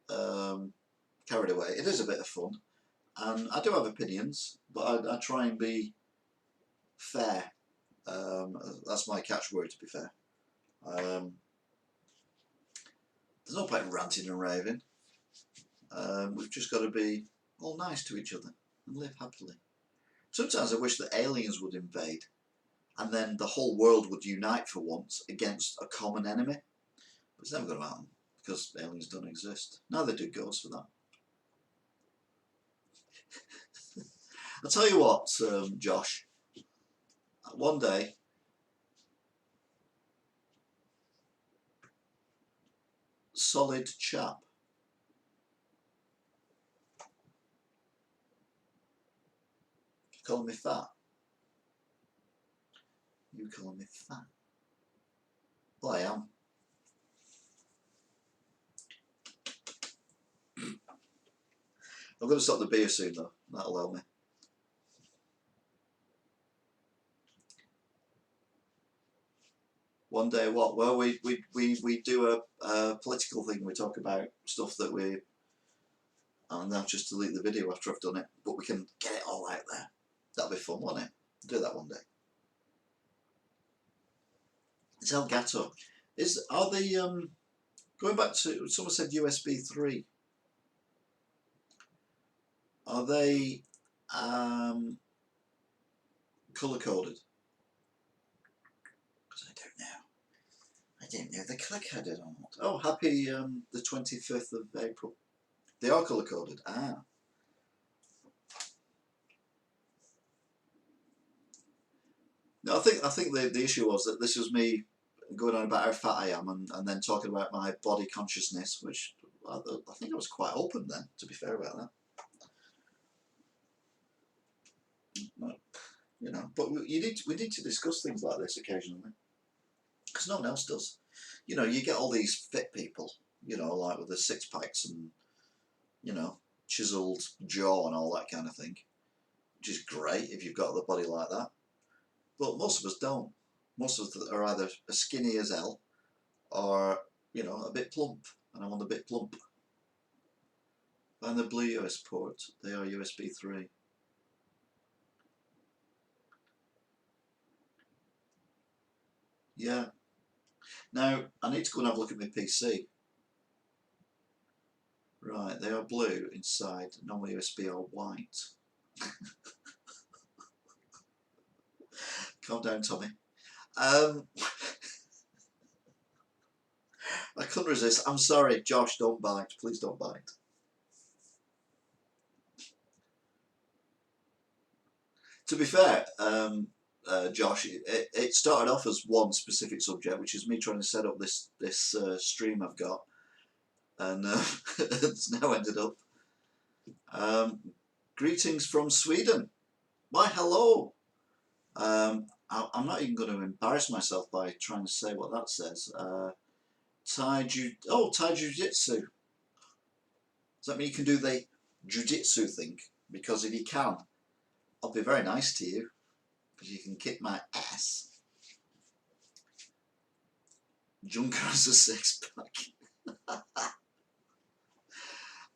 carried away. It is a bit of fun, and I do have opinions, but I try and be fair. That's my catchword, to be fair. There's no point in ranting and raving. We've just got to be all nice to each other and live happily. Sometimes I wish that aliens would invade and then the whole world would unite for once against a common enemy. But it's never going to happen because aliens don't exist. Neither do ghosts, for that. I'll tell you what, Josh, one day, solid chap. Calling me fat? You calling me fat? Well, I am. I'm going to stop the beer soon, though. That'll help me. One day, what? Well, we do a political thing. We talk about stuff that we. And I'll just delete the video after I've done it. But we can get it all out there. That'll be fun, won't it? Do that one day. It's Elgato. Are they going back to, someone said USB 3. Are they colour coded? Because I don't know. I didn't know the colour coded or not. Oh, happy the 25th of April. They are colour coded. Ah. No, I think the issue was that this was me going on about how fat I am and then talking about my body consciousness, which I think I was quite open then, to be fair about that. You know, but we need to discuss things like this occasionally, because no one else does. You know, you get all these fit people, you know, like with the six packs and, you know, chiseled jaw and all that kind of thing, which is great if you've got the body like that. But most of us don't. Most of us are either as skinny as hell or, you know, a bit plump, and I want a bit plump. Find the blue US port. They are USB 3. Yeah. Now, I need to go and have a look at my PC. Right, they are blue inside. Normal USB are white. Calm down, Tommy. I couldn't resist. I'm sorry, Josh, don't bite. Please don't bite. To be fair, Josh, it started off as one specific subject, which is me trying to set up this stream I've got, and it's now ended up. Greetings from Sweden. Why, hello. I'm not even going to embarrass myself by trying to say what that says. Thai Jiu-Jitsu. Does that mean you can do the Jiu-Jitsu thing? Because if you can, I'll be very nice to you, because you can kick my ass. Junker has a six-pack.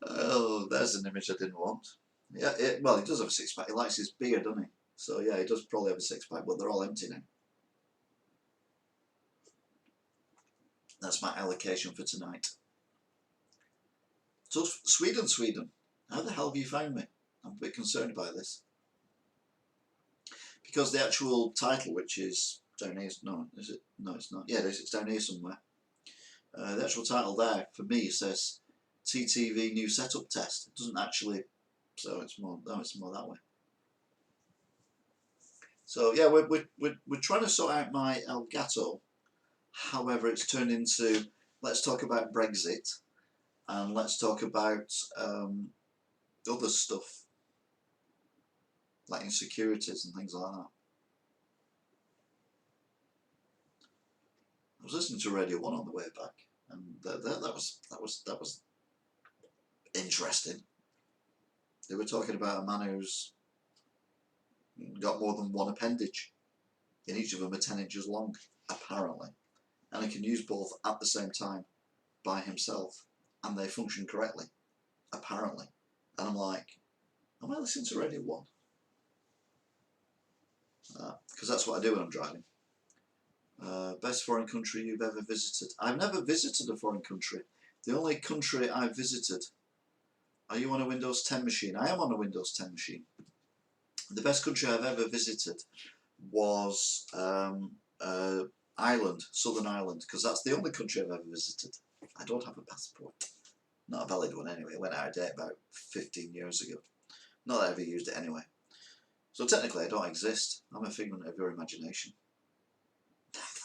Oh, there's an image I didn't want. Yeah, well, he does have a six-pack. He likes his beer, doesn't he? So yeah, he does probably have a six-pack, but they're all empty now. That's my allocation for tonight. So Sweden, how the hell have you found me? I'm a bit concerned by this. Because the actual title, which is down here, no, is it? No, it's not. Yeah, it is. It's down here somewhere. The actual title there, for me, says TTV new setup test. It doesn't actually, so it's more, no, it's more that way. So yeah, we're trying to sort out my Elgato. However, it's turned into, let's talk about Brexit, and let's talk about other stuff, like insecurities and things like that. I was listening to Radio 1 on the way back, and that was interesting. They were talking about a man who's got more than one appendage, and each of them are 10 inches long, apparently, and he can use both at the same time by himself. and they function correctly, apparently. And I'm like, am I listening to Radio 1? Because that's what I do when I'm driving. Best foreign country you've ever visited? I've never visited a foreign country. The only country I've visited... Are you on a Windows 10 machine? I am on a Windows 10 machine. The best country I've ever visited was Ireland, Southern Ireland, because that's the only country I've ever visited. I don't have a passport. Not a valid one anyway. It went out of date about 15 years ago. Not that I ever used it anyway. So technically I don't exist. I'm a figment of your imagination.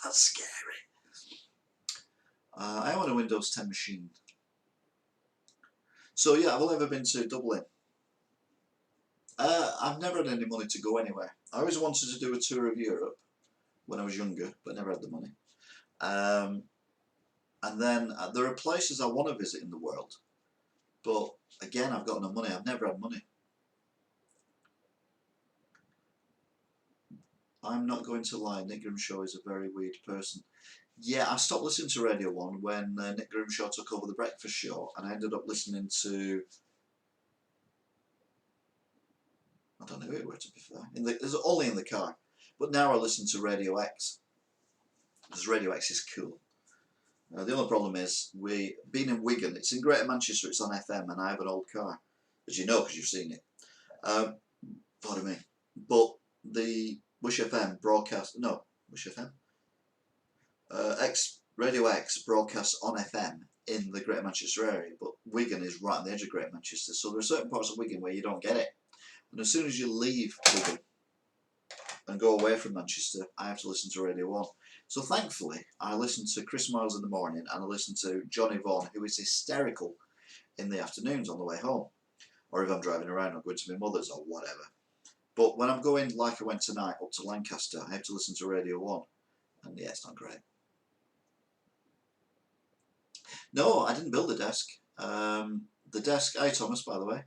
That's scary. I am on a Windows 10 machine. So yeah, I've only ever been to Dublin. I've never had any money to go anywhere. I always wanted to do a tour of Europe when I was younger, but never had the money. And then there are places I want to visit in the world, but again, I've got no money. I've never had money. I'm not going to lie, Nick Grimshaw is a very weird person. Yeah, I stopped listening to Radio 1 when Nick Grimshaw took over the breakfast show, and I ended up listening to... I don't know who it were, to be fair. It was only in the car. But now I listen to Radio X, because Radio X is cool. The only problem is, being in Wigan, it's in Greater Manchester, it's on FM, and I have an old car, as you know, because you've seen it. Pardon me. But the Wish FM broadcast, no, Wish FM? Radio X broadcasts on FM in the Greater Manchester area, but Wigan is right on the edge of Greater Manchester, so there are certain parts of Wigan where you don't get it. And as soon as you leave Wigan and go away from Manchester, I have to listen to Radio 1. So thankfully, I listen to Chris Miles in the morning, and I listen to Johnny Vaughan, who is hysterical in the afternoons on the way home. Or if I'm driving around or going to my mother's or whatever. But when I'm going, like I went tonight, up to Lancaster, I have to listen to Radio 1. And yeah, it's not great. No, I didn't build the desk. The desk, hi Thomas, by the way.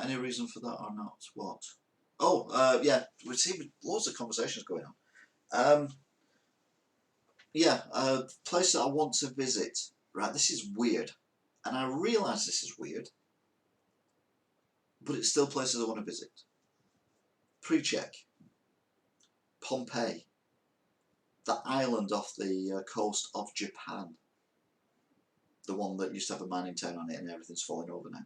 Any reason for that or not? What? Oh, yeah, we're seeing loads of conversations going on. Yeah, place that I want to visit. Right, this is weird. And I realise this is weird. But it's still places I want to visit. Pre-check. Pompeii. The island off the coast of Japan. The one that used to have a mining town on it and everything's falling over now.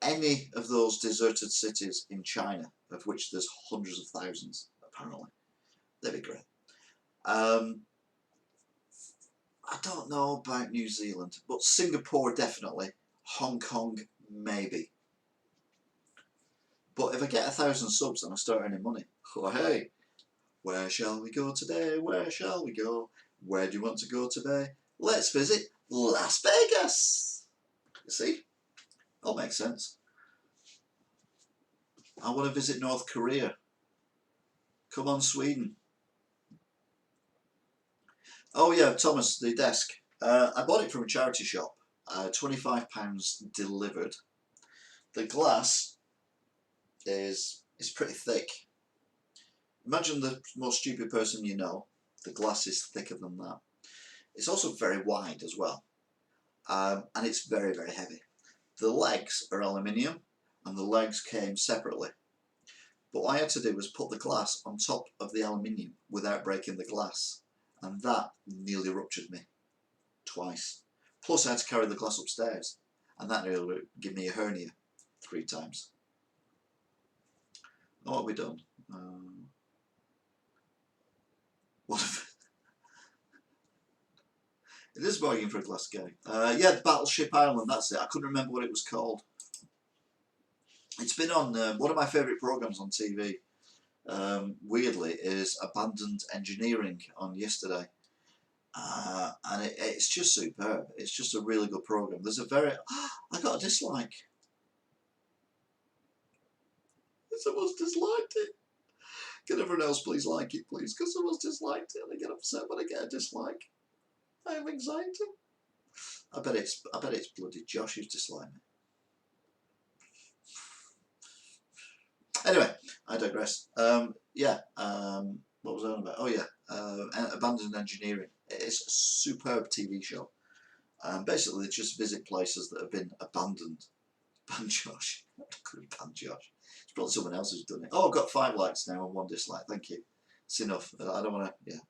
Any of those deserted cities in China, of which there's hundreds of thousands, apparently. They'd be great. I don't know about New Zealand, but Singapore definitely. Hong Kong, maybe. But if I get 1,000 subs and I start earning money, oh hey, where shall we go today? Where shall we go? Where do you want to go today? Let's visit Las Vegas. You see? All makes sense. I want to visit North Korea. Come on, Sweden. Oh yeah, Thomas, the desk. I bought it from a charity shop. £25 delivered. The glass is pretty thick. Imagine the most stupid person you know. The glass is thicker than that. It's also very wide as well. And it's very, very heavy. The legs are aluminium and the legs came separately. But what I had to do was put the glass on top of the aluminium without breaking the glass. And that nearly ruptured me. Twice. Plus I had to carry the glass upstairs. And that nearly gave me a hernia 3 times. Oh, what have we done? What have it is bargaining for a glass guy. Yeah, Battleship Island, that's it. I couldn't remember what it was called. It's been on one of my favourite programmes on TV, weirdly, is Abandoned Engineering on yesterday. And it's just superb. It's just a really good programme. There's a very... I got a dislike. Someone's disliked it. Can everyone else please like it, please? Because someone's disliked it and I get upset when I get a dislike. I have anxiety. I bet it's bloody Josh who's disliked me. Anyway, I digress. Yeah, what was I on about? Oh yeah, Abandoned Engineering. It's a superb TV show. And basically they just visit places that have been abandoned. Ban Josh. Could have banned Josh. It's probably someone else who's done it. Oh, I've got 5 likes now and 1 dislike. Thank you. It's enough. I don't want to, yeah.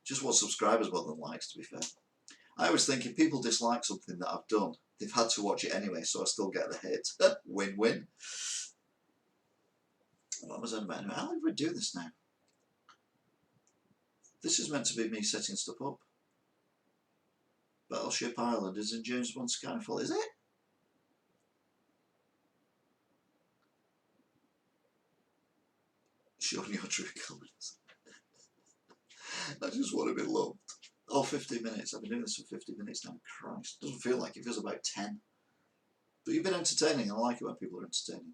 Just want subscribers more than likes, to be fair. I always think if people dislike something that I've done, they've had to watch it anyway, so I still get the hit. Win-win. What was I about? How do we do this now? This is meant to be me setting stuff up. Battleship Island is in James Bond Skyfall, is it? Showing your true colours. I just want to be loved. Oh, 50 minutes. I've been doing this for 50 minutes now. Christ. Doesn't feel like it. It feels about 10. But you've been entertaining. I like it when people are entertaining.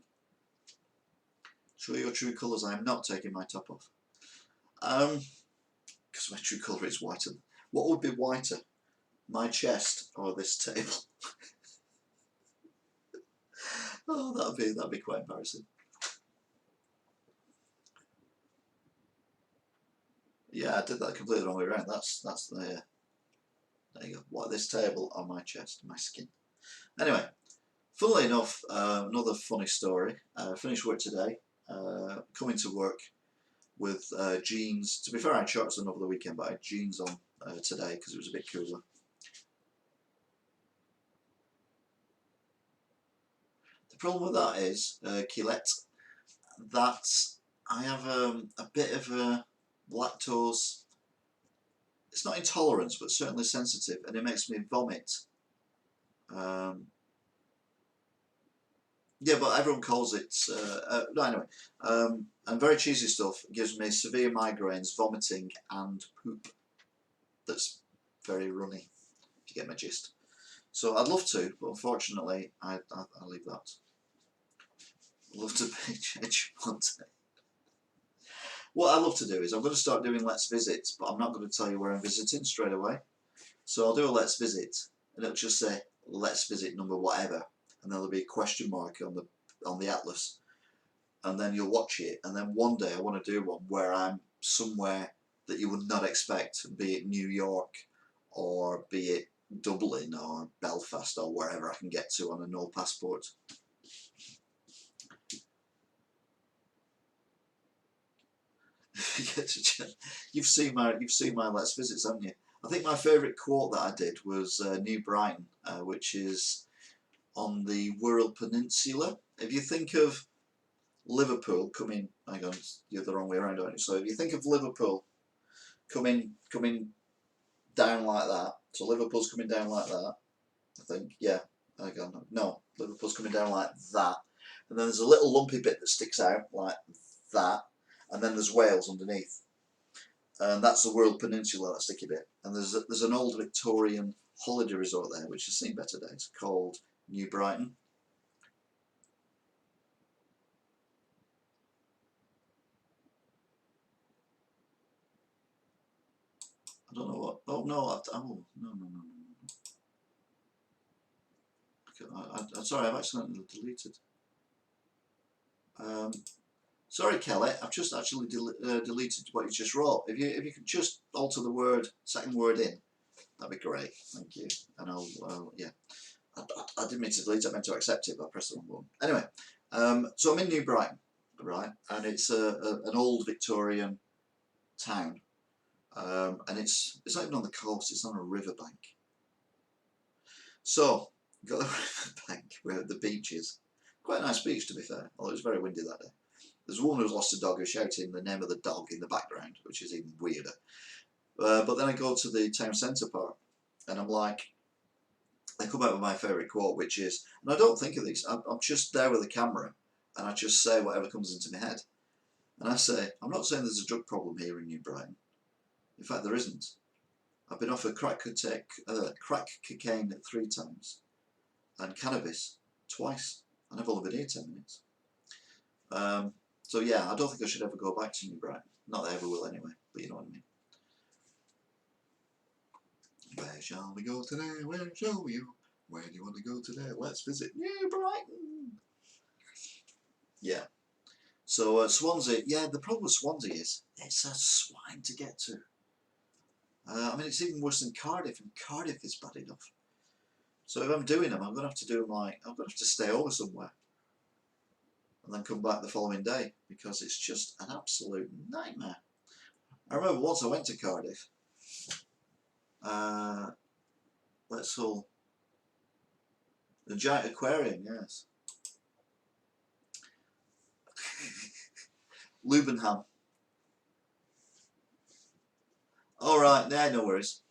Show your true colours. I am not taking my top off. Because my true colour is whiter. What would be whiter? My chest or this table? Oh, that'd be quite embarrassing. Yeah, I did that completely the wrong way around. That's the there you go. What, this table on my chest, my skin. Anyway, funnily enough, another funny story. Finished work today. Coming to work with jeans. To be fair, I had shorts on over the weekend, but I had jeans on today because it was a bit cooler. The problem with that is, Colette, that I have a bit of a lactose, it's not intolerance, but certainly sensitive, and it makes me vomit. Yeah, but everyone calls it, no, anyway, and very cheesy stuff gives me severe migraines, vomiting and poop. That's very runny, if you get my gist. So I'd love to, but unfortunately I leave that. I'd love to change one day. What I love to do is I'm going to start doing Let's Visits, but I'm not going to tell you where I'm visiting straight away. So I'll do a Let's Visit, and it'll just say Let's Visit number whatever, and there'll be a question mark on the atlas, and then you'll watch it, and then one day I want to do one where I'm somewhere that you would not expect, be it New York, or be it Dublin, or Belfast, or wherever I can get to on a no passport. You've seen my Let's Visits, haven't you? I think my favourite quote that I did was New Brighton, which is on the Wirral Peninsula. If you think of Liverpool coming, hang on, you're the wrong way around, aren't you? So if you think of Liverpool coming down like that, so Liverpool's coming down like that, I think, yeah, hang on, no, Liverpool's coming down like that, and then there's a little lumpy bit that sticks out like that, and then there's Wales underneath, and that's the Wirral Peninsula, that sticky bit. And there's an old Victorian holiday resort there which has seen better days, called New Brighton. I don't know what. Oh no! No. I'm sorry, I've accidentally deleted. Sorry, Kelly, I've just actually deleted what you just wrote. If you could just alter the second word in, that'd be great. Thank you. And yeah, I didn't mean to delete it. I meant to accept it, but I pressed the wrong one. Anyway, so I'm in New Brighton, right, and it's an old Victorian town, and it's not even on the coast. It's on a riverbank. So got the riverbank where the beach is. Quite a nice beach, to be fair, although it was very windy that day. There's a woman who's lost a dog who's shouting the name of the dog in the background, which is even weirder. But then I go to the town centre part, and I'm like, I come out with my favourite quote, which is, and I don't think of these, I'm just there with a camera, and I just say whatever comes into my head. And I say, I'm not saying there's a drug problem here in New Brighton. In fact, there isn't. I've been offered crack cocaine 3 times, and cannabis twice, and I've only been here 10 minutes. So yeah, I don't think I should ever go back to New Brighton. Not that I ever will anyway, but you know what I mean. Where shall we go today? Where shall we go? Where do you want to go today? Let's visit New Brighton. Yeah. So Swansea, yeah, the problem with Swansea is it's a swine to get to. I mean, it's even worse than Cardiff, and Cardiff is bad enough. So if I'm doing them, I'm going to have to do them I'm going to have to stay over somewhere and then come back the following day because it's just an absolute nightmare. I remember once I went to Cardiff. Let's all the giant aquarium, yes. Lubenham. All right, no worries.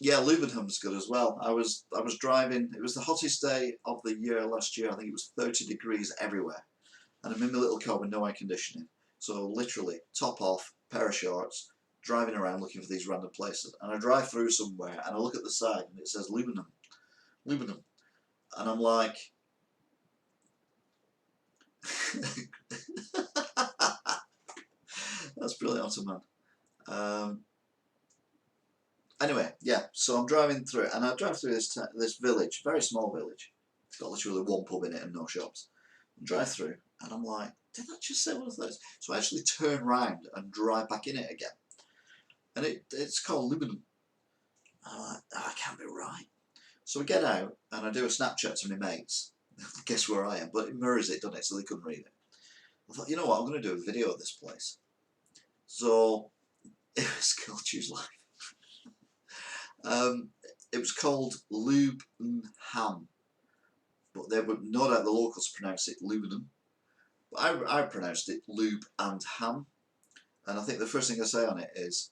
Yeah, Lubenham's good as well. I was driving. It was the hottest day of the year last year. I think it was 30 degrees everywhere, and I'm in my little car with no air conditioning. So literally, top off, pair of shorts, driving around looking for these random places. And I drive through somewhere, and I look at the side, and it says Lubenham, Lubenham, and I'm like, that's brilliant, man. Anyway, yeah, so I'm driving through it, and I drive through this village, very small village. It's got literally one pub in it and no shops. I drive through, and I'm like, did I just say one of those? So I actually turn round and drive back in it again. And it's called Lubenham. I'm like, that can't be right. So we get out, and I do a Snapchat to my mates. Guess where I am? But it mirrors it, doesn't it? So they couldn't read it. I thought, you know what, I'm going to do a video of this place. So it was called Choose Life. It was called Lubenham, but they would no doubt the locals pronounce it Lubenham. But I pronounced it Lube and Ham, and I think the first thing I say on it is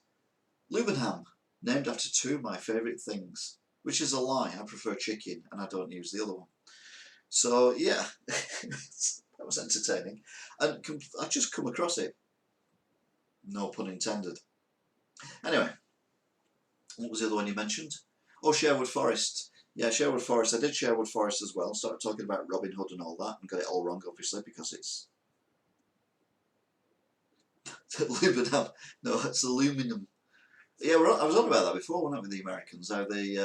Lubenham, named after two of my favourite things, which is a lie. I prefer chicken, and I don't use the other one. So yeah, that was entertaining, and I just come across it. No pun intended. Anyway. What was the other one you mentioned? Oh, Sherwood Forest. Yeah, Sherwood Forest. I did Sherwood Forest as well. Started talking about Robin Hood and all that, and got it all wrong, obviously, because it's Lubenham. No, it's aluminum. Yeah, I was on about that before, wasn't I, with the Americans, how they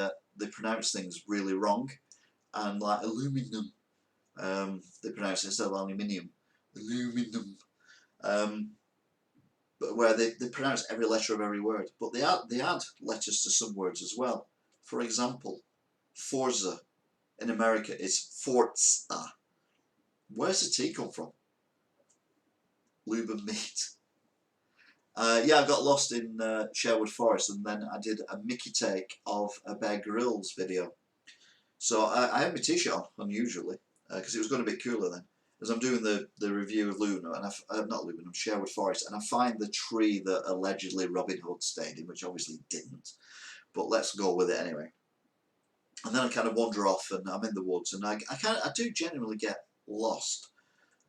pronounce things really wrong, and like aluminum, they pronounce it instead of aluminium, aluminum. But where they pronounce every letter of every word, but they add letters to some words as well. For example, Forza in America is Forza. Where's the T come from? Lube and meat. Yeah, I got lost in Sherwood Forest, and then I did a Mickey take of a Bear Grylls video. So I had my t-shirt on, unusually, because it was going to be cooler then. As I'm doing the review of Luna, and not Luna, Sherwood Forest, and I find the tree that allegedly Robin Hood stayed in, which obviously didn't, but let's go with it anyway. And then I kind of wander off, and I'm in the woods, and I do genuinely get lost,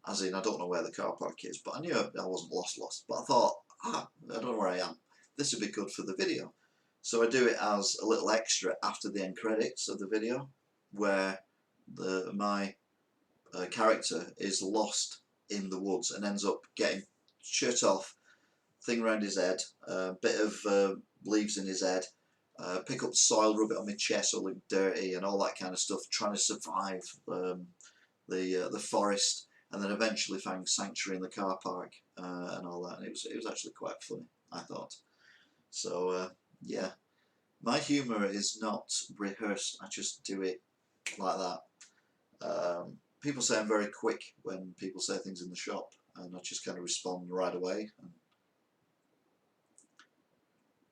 as in I don't know where the car park is, but I knew I wasn't lost, but I thought, I don't know where I am. This would be good for the video. So I do it as a little extra after the end credits of the video, where my character is lost in the woods and ends up getting shirt off, thing around his head, bit of leaves in his head, pick up soil, rub it on my chest so I look dirty and all that kind of stuff, trying to survive the forest, and then eventually find sanctuary in the car park and all that. And it was actually quite funny, I thought. So yeah, my humour is not rehearsed. I just do it like that. People say I'm very quick when people say things in the shop, and I just kind of respond right away.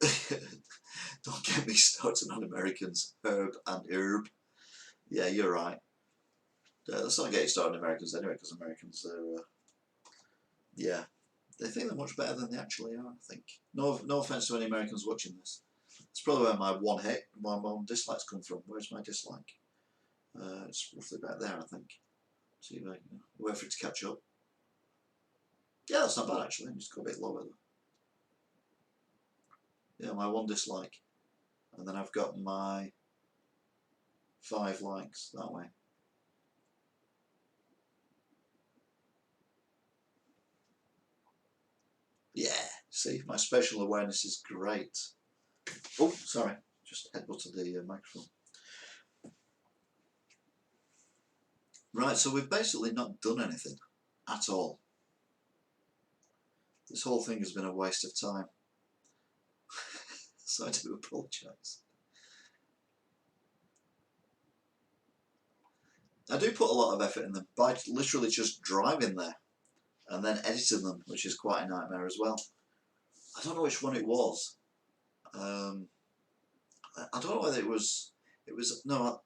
Don't get me started on Americans. Herb and herb. Yeah, you're right. Let's not get you started on Americans anyway, because Americans are, yeah, they think they're much better than they actually are, I think. No offence to any Americans watching this. It's probably where my one dislikes come from. Where's my dislike? It's roughly about there, I think. See if I can wait for it to catch up. Yeah, that's not bad actually. Just go a bit lower though. Yeah, my one dislike. And then I've got my 5 likes that way. Yeah, see, my spatial awareness is great. Oh, sorry, just headbutted the microphone. Right, so we've basically not done anything at all. This whole thing has been a waste of time. So I do apologise. I do put a lot of effort in them by literally just driving there and then editing them, which is quite a nightmare as well. I don't know which one it was. I don't know whether it was no.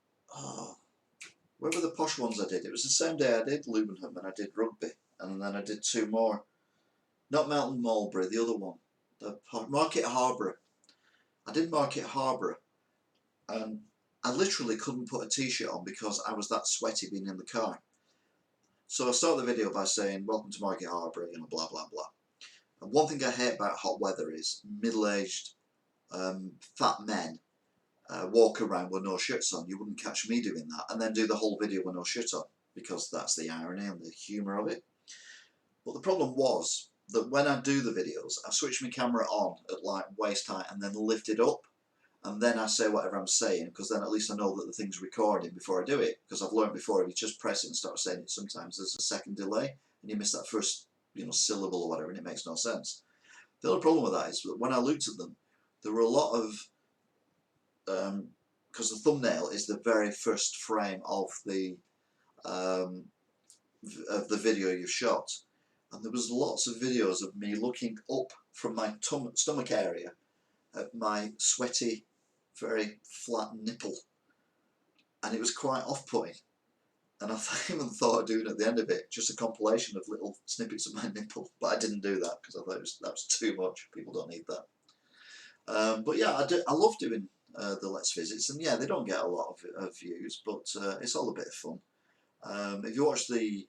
Where were the posh ones I did? It was the same day I did Lubenham and I did Rugby, and then I did two more. Not Melton Mulberry, the other one, the Market Harborough. I did Market Harborough, and I literally couldn't put a t-shirt on because I was that sweaty being in the car. So I start the video by saying, "Welcome to Market Harborough," you know, blah blah blah. And one thing I hate about hot weather is middle-aged, fat men walk around with no shirts on. You wouldn't catch me doing that, and then do the whole video with no shirt on, because that's the irony and the humour of it. But the problem was that when I do the videos, I switch my camera on at like waist height and then lift it up, and then I say whatever I'm saying, because then at least I know that the thing's recording before I do it. Because I've learned before, if you just press it and start saying it, sometimes there's a second delay and you miss that first, you know, syllable or whatever, and it makes no sense. The other problem with that is that when I looked at them, there were a lot of because the thumbnail is the very first frame of the video you've shot, and there was lots of videos of me looking up from my stomach area at my sweaty, very flat nipple, and it was quite off-putting. And I even thought of doing at the end of it just a compilation of little snippets of my nipple, but I didn't do that because I thought that was too much. People don't need that. But yeah, I love doing the Let's Visits, and yeah, they don't get a lot of views, but it's all a bit of fun. If you watch the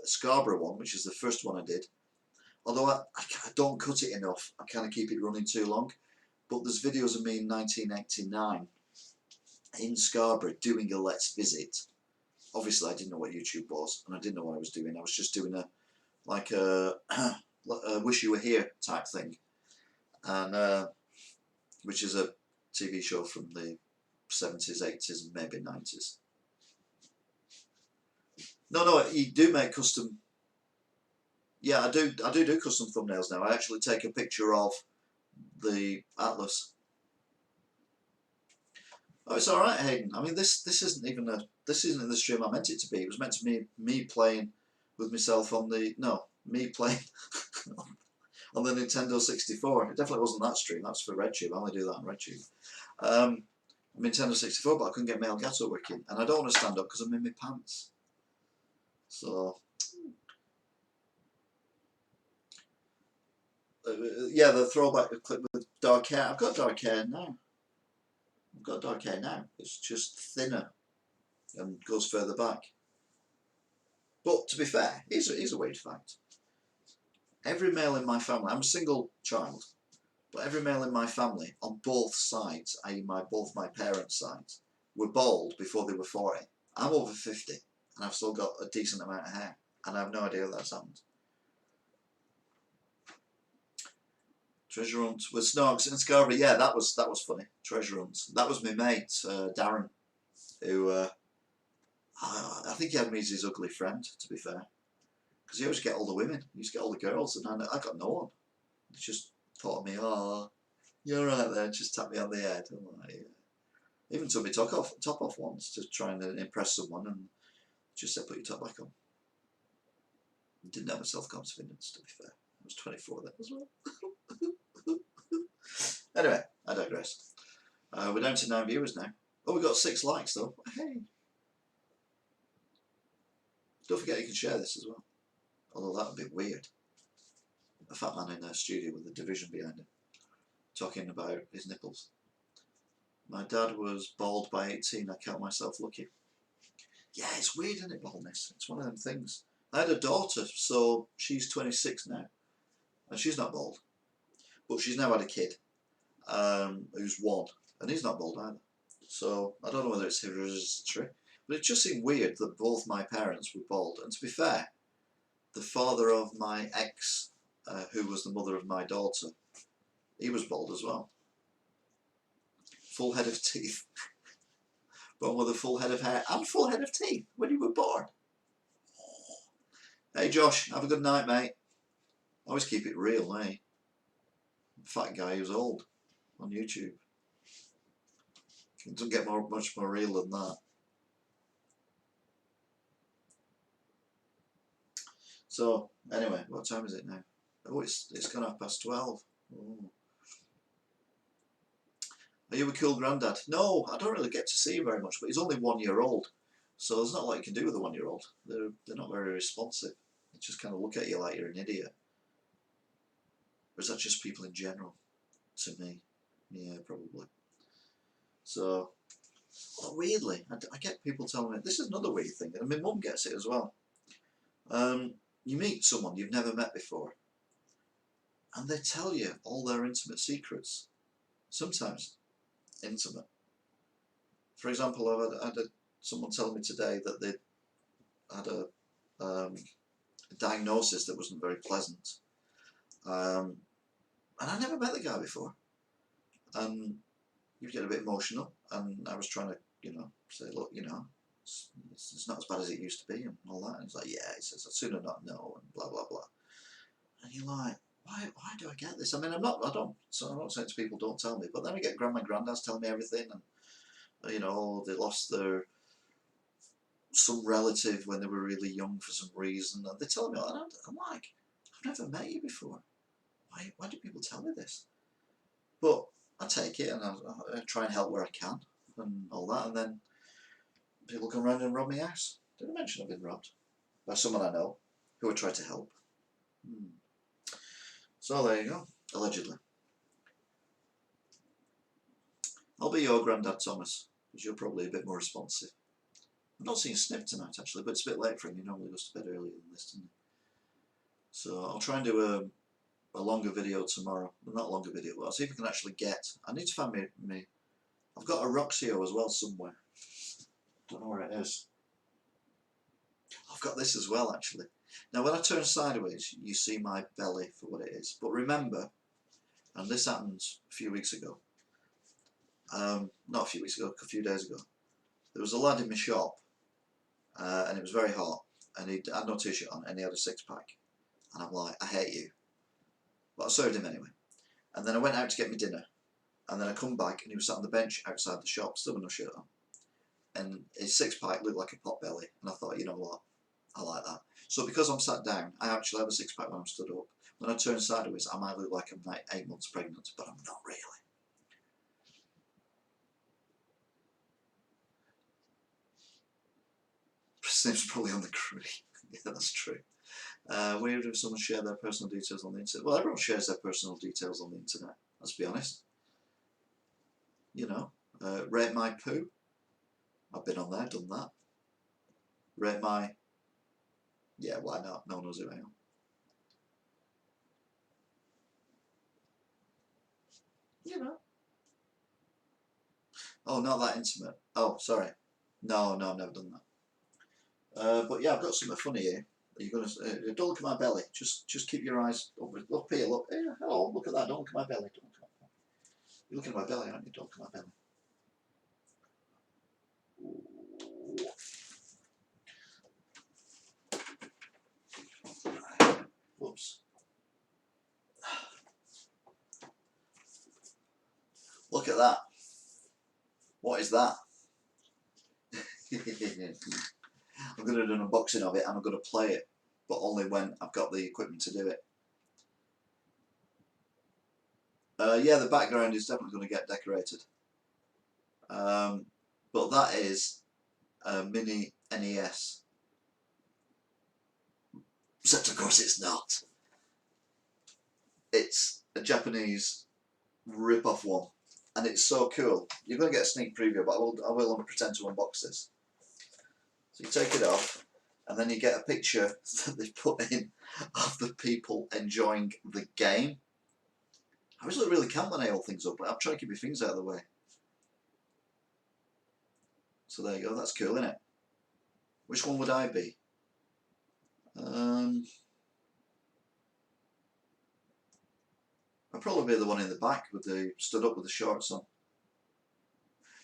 Scarborough one, which is the first one I did, although I don't cut it enough, I kind of keep it running too long, but there's videos of me in 1989 in Scarborough doing a Let's Visit. Obviously I didn't know what YouTube was, and I didn't know what I was doing. I was just doing a Wish You Were Here type thing, and which is a TV show from the 70s, 80s and maybe 90s. No, you do make custom. Yeah, I do custom thumbnails now. I actually take a picture of the atlas. Oh, it's all right, Hayden. I mean, this isn't even this isn't the stream I meant it to be. It was meant to be me playing with myself on the me playing on the Nintendo 64. It definitely wasn't that stream. That's for RedTube. I only do that on RedTube. Nintendo 64, but I couldn't get my Elgato working, and I don't want to stand up because I'm in my pants. So yeah, the throwback clip with dark hair. I've got dark hair now. It's just thinner and goes further back. But to be fair, here's a weird fact. Every male in my family, I'm a single child, but every male in my family on both sides, i.e. both my parents' sides, were bald before they were 40. I'm over 50 and I've still got a decent amount of hair, and I have no idea how that's happened. Treasure hunt with Snogs and Scarborough. Yeah, that was funny. Treasure hunt. That was my mate Darren, who I think he had me as his ugly friend. To be fair, because he always get all the women, he used to get all the girls, and I got no one. He just thought of me. Oh, you're right there. Just tap me on the head. I'm like, yeah. Even took me top off once to try and impress someone, and just said, "Put your top back on." Didn't have a self-confidence. To be fair, I was 24 then as well. Anyway, I digress. We're down to 9 viewers now. Oh, we got 6 likes though. Hey! Don't forget you can share this as well. Although that would be weird. A fat man in a studio with a division behind him, talking about his nipples. My dad was bald by 18. I count myself lucky. Yeah, it's weird, isn't it, baldness? It's one of them things. I had a daughter, so she's 26 now, and she's not bald, but she's now had a kid. Who's 1, and he's not bald either. So I don't know whether it's hereditary, but it just seemed weird that both my parents were bald. And to be fair, the father of my ex, who was the mother of my daughter, he was bald as well. Full head of teeth. Born with a full head of hair and full head of teeth when you were born. Hey Josh, have a good night, mate. Always keep it real, eh? Fat guy who's old on YouTube. It doesn't get much more real than that. So anyway, what time is it now? Oh, it's gone 12:30. Oh. Are you a cool granddad? No, I don't really get to see him very much, but he's only 1 year old, so there's not a lot you can do with a 1 year old. They're not very responsive. They just kind of look at you like you're an idiot. Or is that just people in general? To me, yeah, probably. So, well, weirdly, I get people telling me this is another weird thing, and my mum gets it as well. You meet someone you've never met before, and they tell you all their intimate secrets. Sometimes intimate. For example, I've had someone tell me today that they had a diagnosis that wasn't very pleasant, and I never met the guy before, and you get a bit emotional, and I was trying to, say, look, it's not as bad as it used to be, and all that. And he's like, yeah, he says, I'd sooner not know, and blah blah blah. And you're like, why do I get this? I mean, I'm not saying to people don't tell me, but then I get grandma and granddads telling me everything, and they lost some relative when they were really young for some reason, and they tell me all that. I'm like, I've never met you before. Why do people tell me this? But I take it, and I try and help where I can, and all that, and then people come round and rob my house. Did I mention I've been robbed by someone I know who I tried to help? So there you go, allegedly. I'll be your granddad, Thomas, because you're probably a bit more responsive. I'm not seeing Snip tonight, actually, but it's a bit late for him. He normally goes to bed earlier than this, doesn't he? So I'll try and do a longer video tomorrow. Well, not a longer video, but I'll see if I can actually get... I need to find me... I've got a Roxio as well somewhere. Don't know where it is. I've got this as well, actually. Now, when I turn sideways, you see my belly for what it is. But remember, and this happened a few weeks ago, not a few weeks ago, a few days ago, there was a lad in my shop, and it was very hot, and he had no t-shirt on, and he had a six-pack. And I'm like, I hate you. But I served him anyway. And then I went out to get my dinner, and then I come back, and he was sat on the bench outside the shop, still with no shirt on. And his six-pack looked like a pot belly, and I thought, you know what, I like that. So because I'm sat down, I actually have a six-pack when I'm stood up. When I turn sideways, I might look like I'm like 8 months pregnant, but I'm not really. Snip's probably on the crew. Yeah, that's true. Weird if someone share their personal details on the internet. Well, everyone shares their personal details on the internet, let's be honest. Rate my poo. I've been on there, done that. Rate my... Yeah, why not? No one knows who I am. Oh, not that intimate. Oh, sorry. No, I've never done that. But yeah, I've got something funny here. You're gonna don't look at my belly. Just keep your eyes open. Look here. Look. Hey, hello. Look at that. Don't look at my belly. Don't look at my belly. You're looking at my belly, aren't you? Don't look at my belly. Whoops. Look at that. What is that? I'm going to do an unboxing of it, and I'm going to play it, but only when I've got the equipment to do it. Yeah, the background is definitely going to get decorated. But that is a mini NES. Except of course it's not. It's a Japanese rip-off one, and it's so cool. You're going to get a sneak preview, but I will pretend to unbox this. So you take it off, and then you get a picture that they put in of the people enjoying the game. I really, really can't when I hold things up, but I'm trying to keep my fingers out of the way. So there you go, that's cool, isn't it? Which one would I be? I'd probably be the one in the back with the stood up with the shorts on.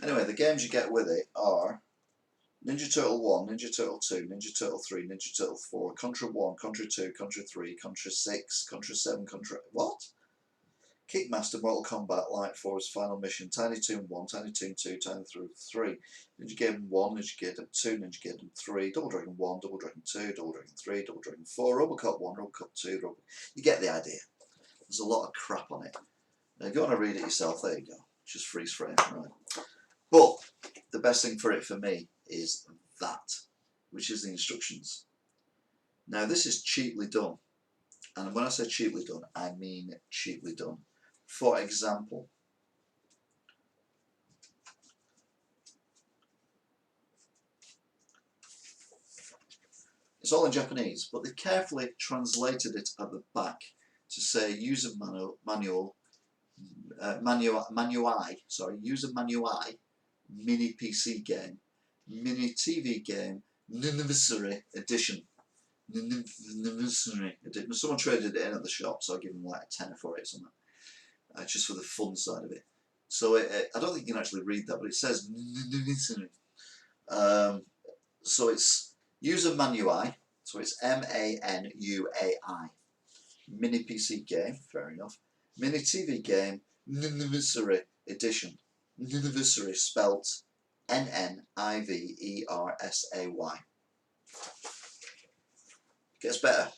Anyway, the games you get with it are Ninja Turtle 1, Ninja Turtle 2, Ninja Turtle 3, Ninja Turtle 4, Contra 1, Contra 2, Contra 3, Contra 6, Contra 7, Contra... What? Kickmaster, Mortal Kombat, Light Force, Final Mission, Tiny Toon 1, Tiny Toon 2, Tiny Toon 3, Ninja Gaiden 1, Ninja Gaiden 2, Ninja Gaiden 3, Double Dragon 1, Double Dragon 2, Double Dragon 3, Double Dragon 4, Robocop 1, Robocop 2, You get the idea. There's a lot of crap on it. Now, if you want to read it yourself, there you go. Just freeze frame, right? But the best thing for it for me is that, which is the instructions. Now, this is cheaply done. And when I say cheaply done, I mean cheaply done. For example, it's all in Japanese, but they carefully translated it at the back to say user manual, user manual, mini PC game, mini TV game, anniversary edition. Someone traded it in at the shop, so I give them like a tenner for it or something. Just for the fun side of it. So I don't think you can actually read that, but it says so it's user manuai, so it's MANUAI. Mini PC game, fair enough. Mini TV game, anniversary edition. Anniversary spelt NNIVERSAY. Gets better.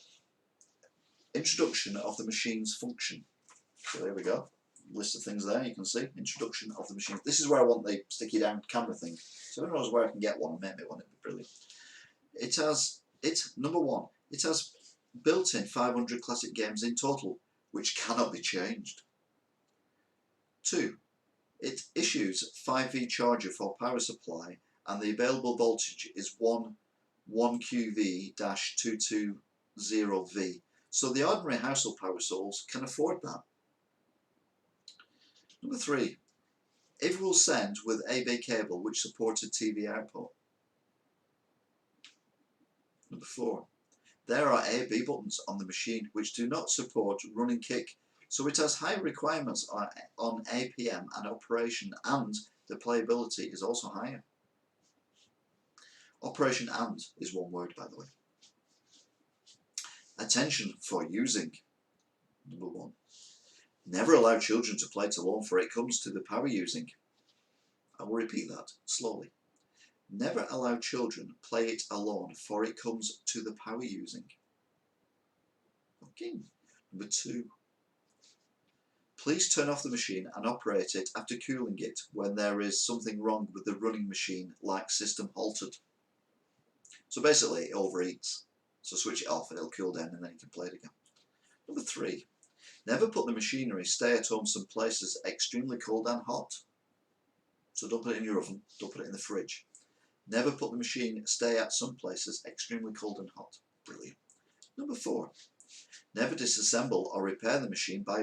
Introduction of the machine's function. So there we go. List of things there, you can see. Introduction of the machine. This is where I want the sticky down camera thing. So if anyone knows where I can get one and make me one, it'd be brilliant. Number one, it has built-in 500 classic games in total, which cannot be changed. 2. It issues 5V charger for power supply, and the available voltage is 1 QV-220V. So the ordinary household power source can afford that. Number 3. It will send with AV cable which supported TV output. Number 4. There are A, B buttons on the machine which do not support run and kick, so it has high requirements on APM and operation, and the playability is also higher. Operation and is one word, by the way. Attention for using. Number 1. Never allow children to play it alone, for it comes to the power using. I will repeat that slowly. Never allow children play it alone, for it comes to the power using. Okay. Number 2. Please turn off the machine and operate it after cooling it when there is something wrong with the running machine, like system halted. So basically it overheats. So switch it off and it'll cool down and then you can play it again. Number 3. Never put the machinery stay at home some places extremely cold and hot. So don't put it in your oven, don't put it in the fridge. Never put the machine stay at some places extremely cold and hot. Brilliant. Number 4. Never disassemble or repair the machine by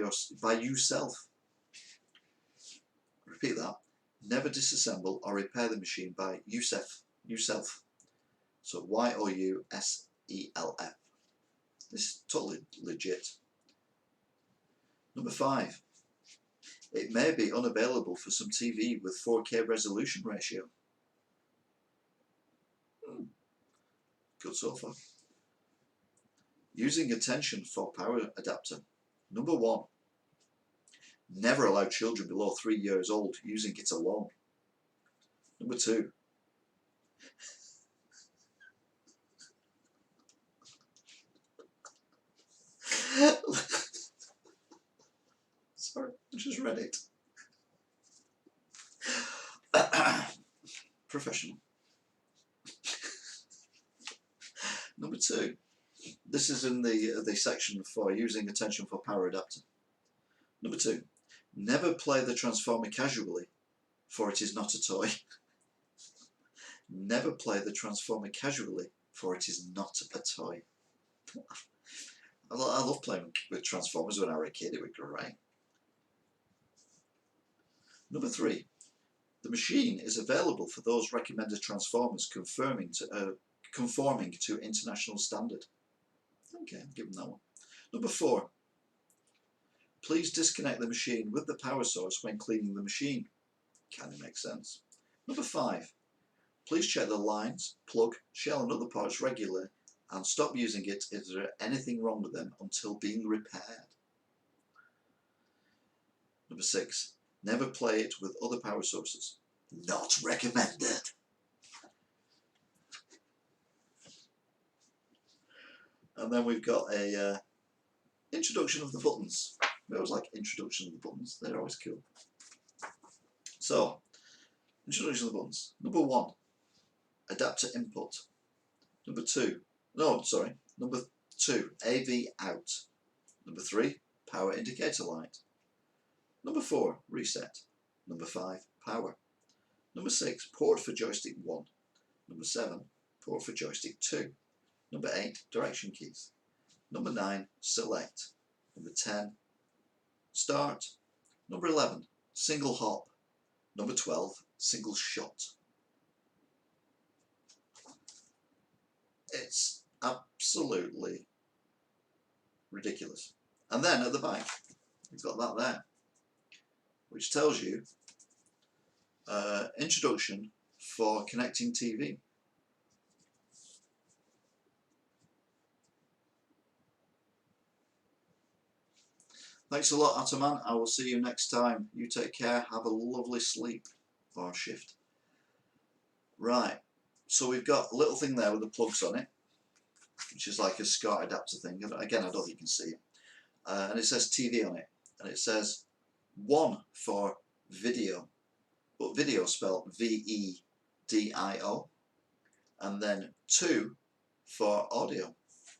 yourself. Repeat that. Never disassemble or repair the machine by yourself. So YOUSELF. This is totally legit. Number 5. It may be unavailable for some TV with 4K resolution ratio. Good so far. Using attention for power adapter. Number 1. Never allow children below 3 years old using it alone. Number 2. Sorry, I just read it. Professional. Number 2. This is in the section for using attention for power adapter. Number 2. Never play the Transformer casually, for it is not a toy. Never play the Transformer casually, for it is not a toy. I love playing with Transformers when I was a kid, it was great. Number 3. The machine is available for those recommended Transformers conforming to international standard. Okay, give them that one. Number 4. Please disconnect the machine with the power source when cleaning the machine. Kind of makes sense. Number 5. Please check the lines, plug, shell and other parts regularly and stop using it if there is anything wrong with them until being repaired. Number 6, never play it with other power sources. Not recommended. And then we've got a introduction of the buttons. We always like introduction of the buttons, they're always cool. So, introduction of the buttons. Number 1, adapter input. Number 2, AV out. Number 3, power indicator light. Number 4, reset. Number 5, power. Number 6, port for joystick 1. Number 7, port for joystick 2. Number 8, direction keys. Number 9, select. Number 10, start. Number 11, single hop. Number 12, single shot. It's absolutely ridiculous. And then at the back, we've got that there, which tells you introduction for connecting TV. Thanks a lot, Ataman. I will see you next time. You take care. Have a lovely sleep or shift. Right, so we've got a little thing there with the plugs on it, which is like a SCART adapter thing. Again, I don't think you can see it. And it says TV on it. And it says 1 for video, but video spelled V-E-D-I-O. And then 2 for audio,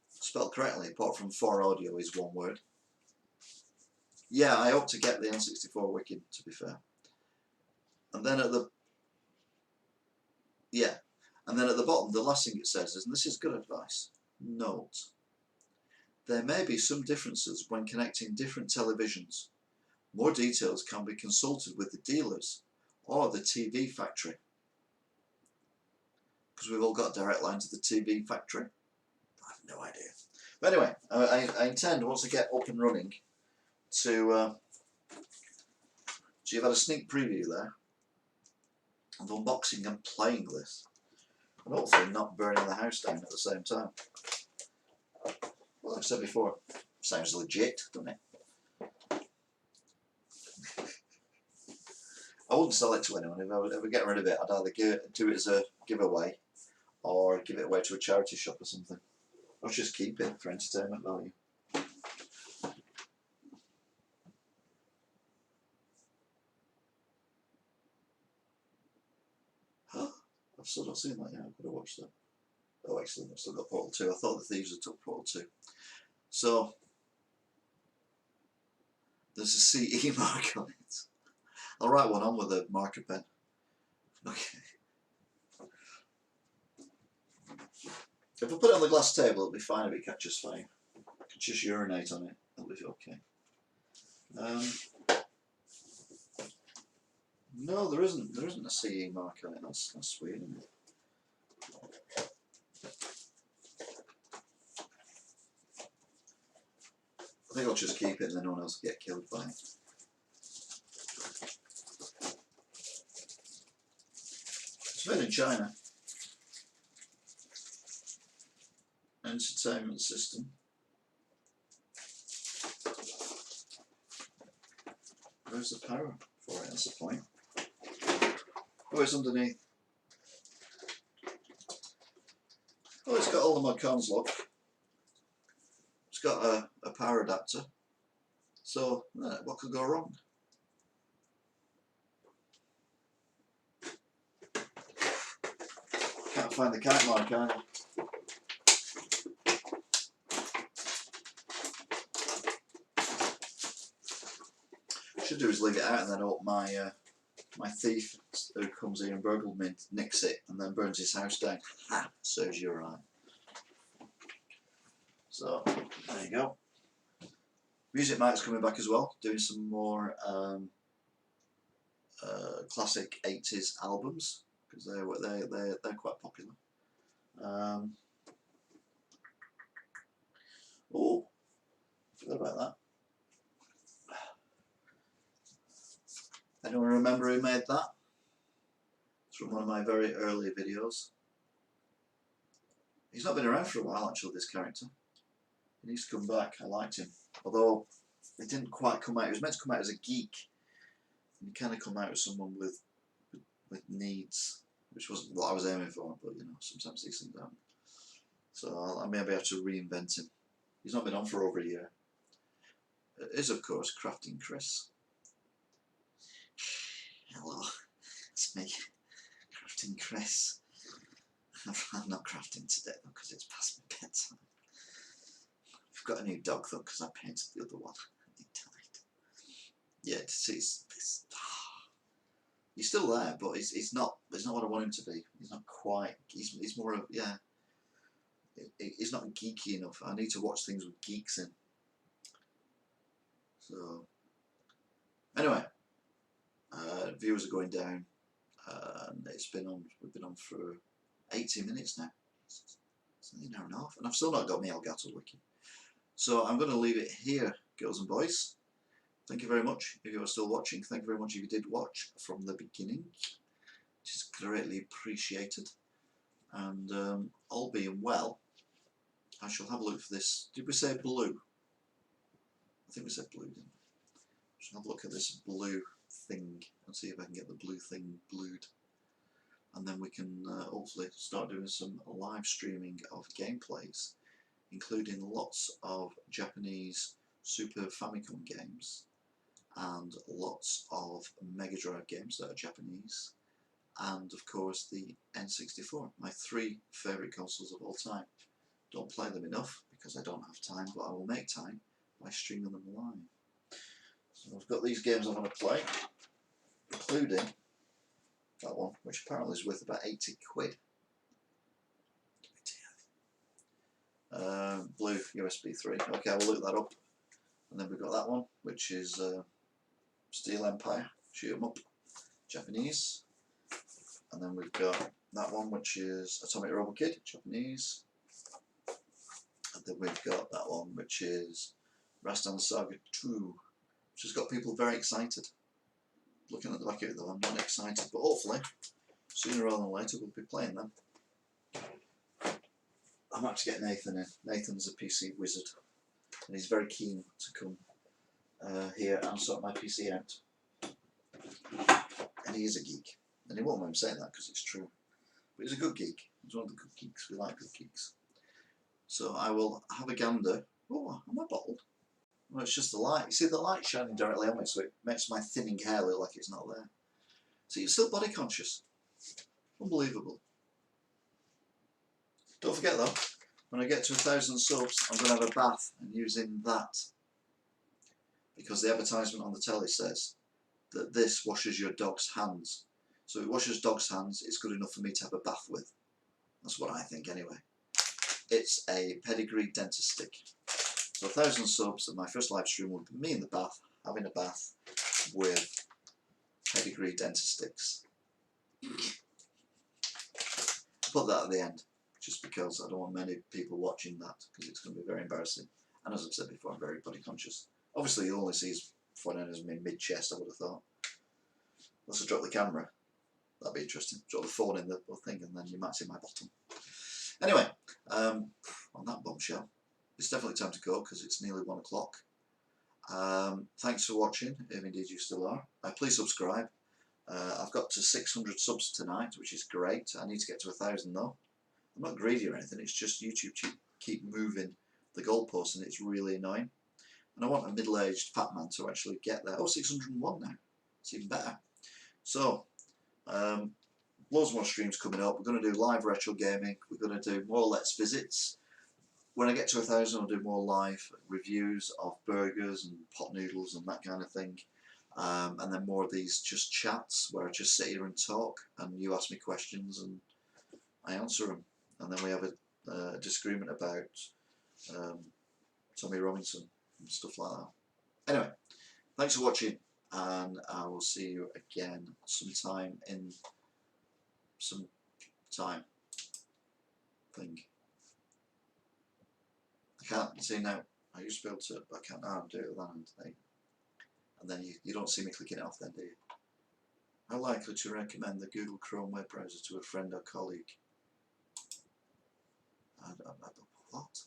spelled correctly, apart from for audio is one word. Yeah, I hope to get the N64 Wicked, to be fair. And then at the bottom, the last thing it says is, and this is good advice, note, there may be some differences when connecting different televisions. More details can be consulted with the dealers or the TV factory. Because we've all got a direct line to the TV factory. I have no idea. But anyway, I intend, once I get up and running, to so you've had a sneak preview there of unboxing and playing this, and hopefully not burning the house down at the same time. Well, like I said before, sounds legit, doesn't it? I wouldn't sell it to anyone. If I would ever get rid of it, I'd either do it as a giveaway or give it away to a charity shop or something, or just keep it for entertainment value. I've still not seen that yet. I could have watched that. Oh, excellent. I've still got Portal 2. I thought the thieves had took Portal 2. So, there's a CE mark on it. I'll write one on with a marker pen. Okay. If I put it on the glass table, it'll be fine if it catches fire. I can just urinate on it. It'll be okay. No, there isn't a CE mark on it. That's weird, isn't it? I think I'll just keep it and then no one else will get killed by it. It's made in China. Entertainment system. Where's the power for it? That's the point. Oh, it's underneath. Oh, it's got all the mod cons, look. It's got a power adapter. So, what could go wrong? Can't find the kite mark either. What I should do is leave it out and then hope my my thief who comes here and burgled me nicks it and then burns his house down. Ha! Serves you right. So, there you go. Music Mike's coming back as well, doing some more classic 80s albums, because they're quite popular. Oh, forgot about that. Anyone remember who made that? It's from one of my very early videos. He's not been around for a while, actually, this character. He needs to come back. I liked him. Although it didn't quite come out. He was meant to come out as a geek you kind of come out as someone with needs, which wasn't what I was aiming for, but you know, sometimes these things happen. So I maybe have to reinvent him. He's not been on for over a year. It is, of course, Crafting Chris. Hello, it's me, Crafting Chris. I'm not crafting today though, because it's past my bedtime. I've got a new dog though, because I painted the other one and he died. Yeah, he's still there, but he's not what I want him to be. He's not quite. He's more of, yeah. He's not geeky enough. I need to watch things with geeks in. So anyway, viewers are going down, and we've been on for 80 minutes now. It's only an hour and a half, and I've still not got my Elgato wiki. So I'm going to leave it here, girls and boys. Thank you very much if you are still watching. Thank you very much if you did watch from the beginning. It is greatly appreciated. And all being well, I shall have a look for this. Did we say blue? I think we said blue, didn't we? I shall have a look at this blue thing and see if I can get the blue thing blued. And then we can hopefully start doing some live streaming of gameplays, including lots of Japanese Super Famicom games and lots of Mega Drive games that are Japanese, and of course the N64, my 3 favourite consoles of all time. Don't play them enough because I don't have time, but I will make time by streaming them live. So I've got these games I want to play, including that one, which apparently is worth about 80 quid. Blue USB 3. Okay, I will look that up. And then we've got that one, which is Steel Empire, shoot 'em up, Japanese. And then we've got that one, which is Atomic Robot Kid, Japanese. And then we've got that one, which is Rastan Saga 2, which has got people very excited. Looking at the back of it though, I'm not excited, but hopefully, sooner rather than later, we'll be playing them. I might have to get Nathan in. Nathan's a PC wizard, and he's very keen to come here and sort my PC out. And he is a geek, and he won't mind saying that because it's true. But he's a good geek. He's one of the good geeks. We like good geeks. So I will have a gander. Oh, am I bottled? Well, it's just the light. You see the light shining directly on me, so it makes my thinning hair look like it's not there. So you're still body conscious. Unbelievable. Don't forget though, when I get to 1,000 subs, I'm going to have a bath and using that. Because the advertisement on the telly says that this washes your dog's hands. So if it washes dog's hands, it's good enough for me to have a bath with. That's what I think anyway. It's a pedigree dentist stick. So 1,000 subs and my first live stream will be me in the bath, having a bath with pedigree dentist sticks. Put that at the end, just because I don't want many people watching that, because it's going to be very embarrassing. And as I've said before, I'm very body conscious. Obviously you'll only see his front end as my mid-chest, I would have thought. Unless I drop the camera. That'd be interesting. Drop the phone in the thing and then you might see my bottom. Anyway, on that bombshell, it's definitely time to go because it's nearly 1 o'clock. Thanks for watching, if indeed you still are. Please subscribe. I've got to 600 subs tonight, which is great. I need to get to 1,000 though. I'm not greedy or anything, it's just YouTube keep moving the goalposts and it's really annoying. And I want a middle-aged fat man to actually get there. Oh, 601 now. It's even better. So, loads more streams coming up. We're going to do live retro gaming. We're going to do more Let's Visits. When I get to 1,000, I'll do more live reviews of burgers and pot noodles and that kind of thing. And then more of these just chats where I just sit here and talk and you ask me questions and I answer them. And then we have a disagreement about Tommy Robinson and stuff like that. Anyway, thanks for watching and I will see you again sometime in some time thing. I can't see now. I used to be able to, but I can't now do it with that hand thing. And then you don't see me clicking it off then, do you? How likely to recommend the Google Chrome web browser to a friend or colleague? What?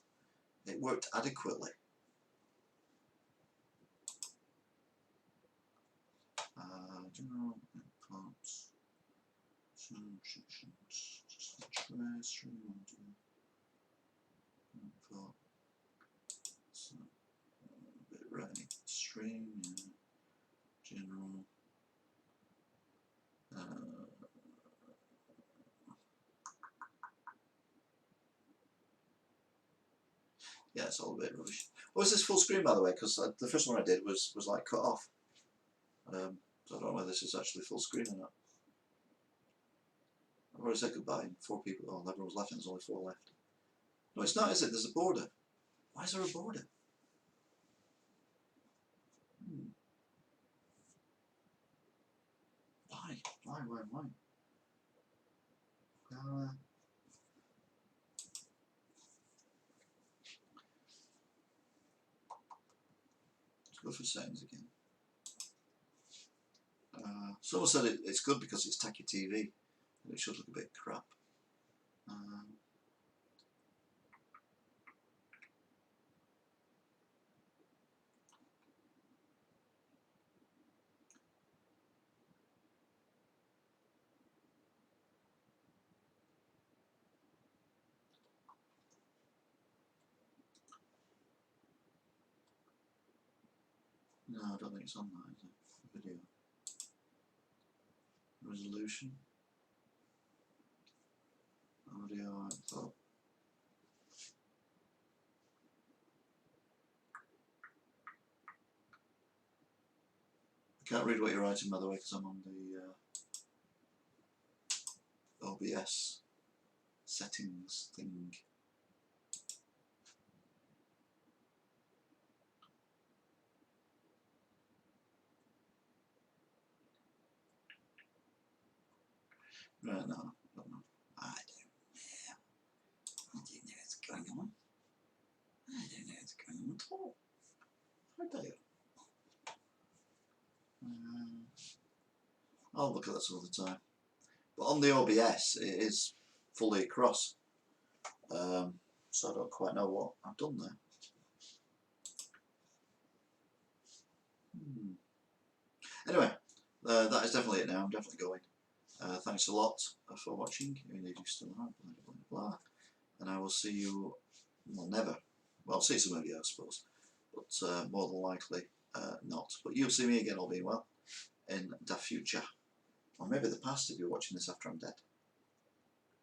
It worked adequately. general imports, sound sections, tray, stream audio, import, so, a bit right, stream, yeah, general, yeah, it's all a bit rubbish. Was this full screen, by the way? Because the first one I did was like cut off. So I don't know whether this is actually full screen or not. I've already said goodbye and 4 people. Oh, everyone's left and there's only 4 left. No, it's not, is it? There's a border. Why is there a border? Why? Why? Let's go for settings again. Someone said it's good because it's tacky TV and it should look a bit crap. No, I don't think it's on that, is it? Video. Resolution. Audio, I thought. I can't read what you're writing, by the way, because I'm on the OBS settings thing. Right, no, I don't know. I don't know what's going on. I don't know what's going on at all. How dare you? I'll look at that some other time. But on the OBS, it is fully across. So I don't quite know what I've done there. Anyway, that is definitely it now. I'm definitely going. Thanks a lot for watching. Indeed, you still are. Blah, blah, blah. And I will see you, well, never. Well, I'll see some of you, I suppose. But more than likely, not. But you'll see me again, all being well, in the future. Or maybe the past if you're watching this after I'm dead.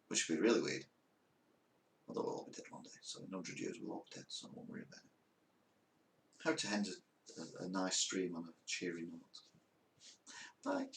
Which would be really weird. Although we'll all be dead one day. So in 100 years we'll all be dead, so I won't worry about it. How to end a nice stream on a cheery note. Bye.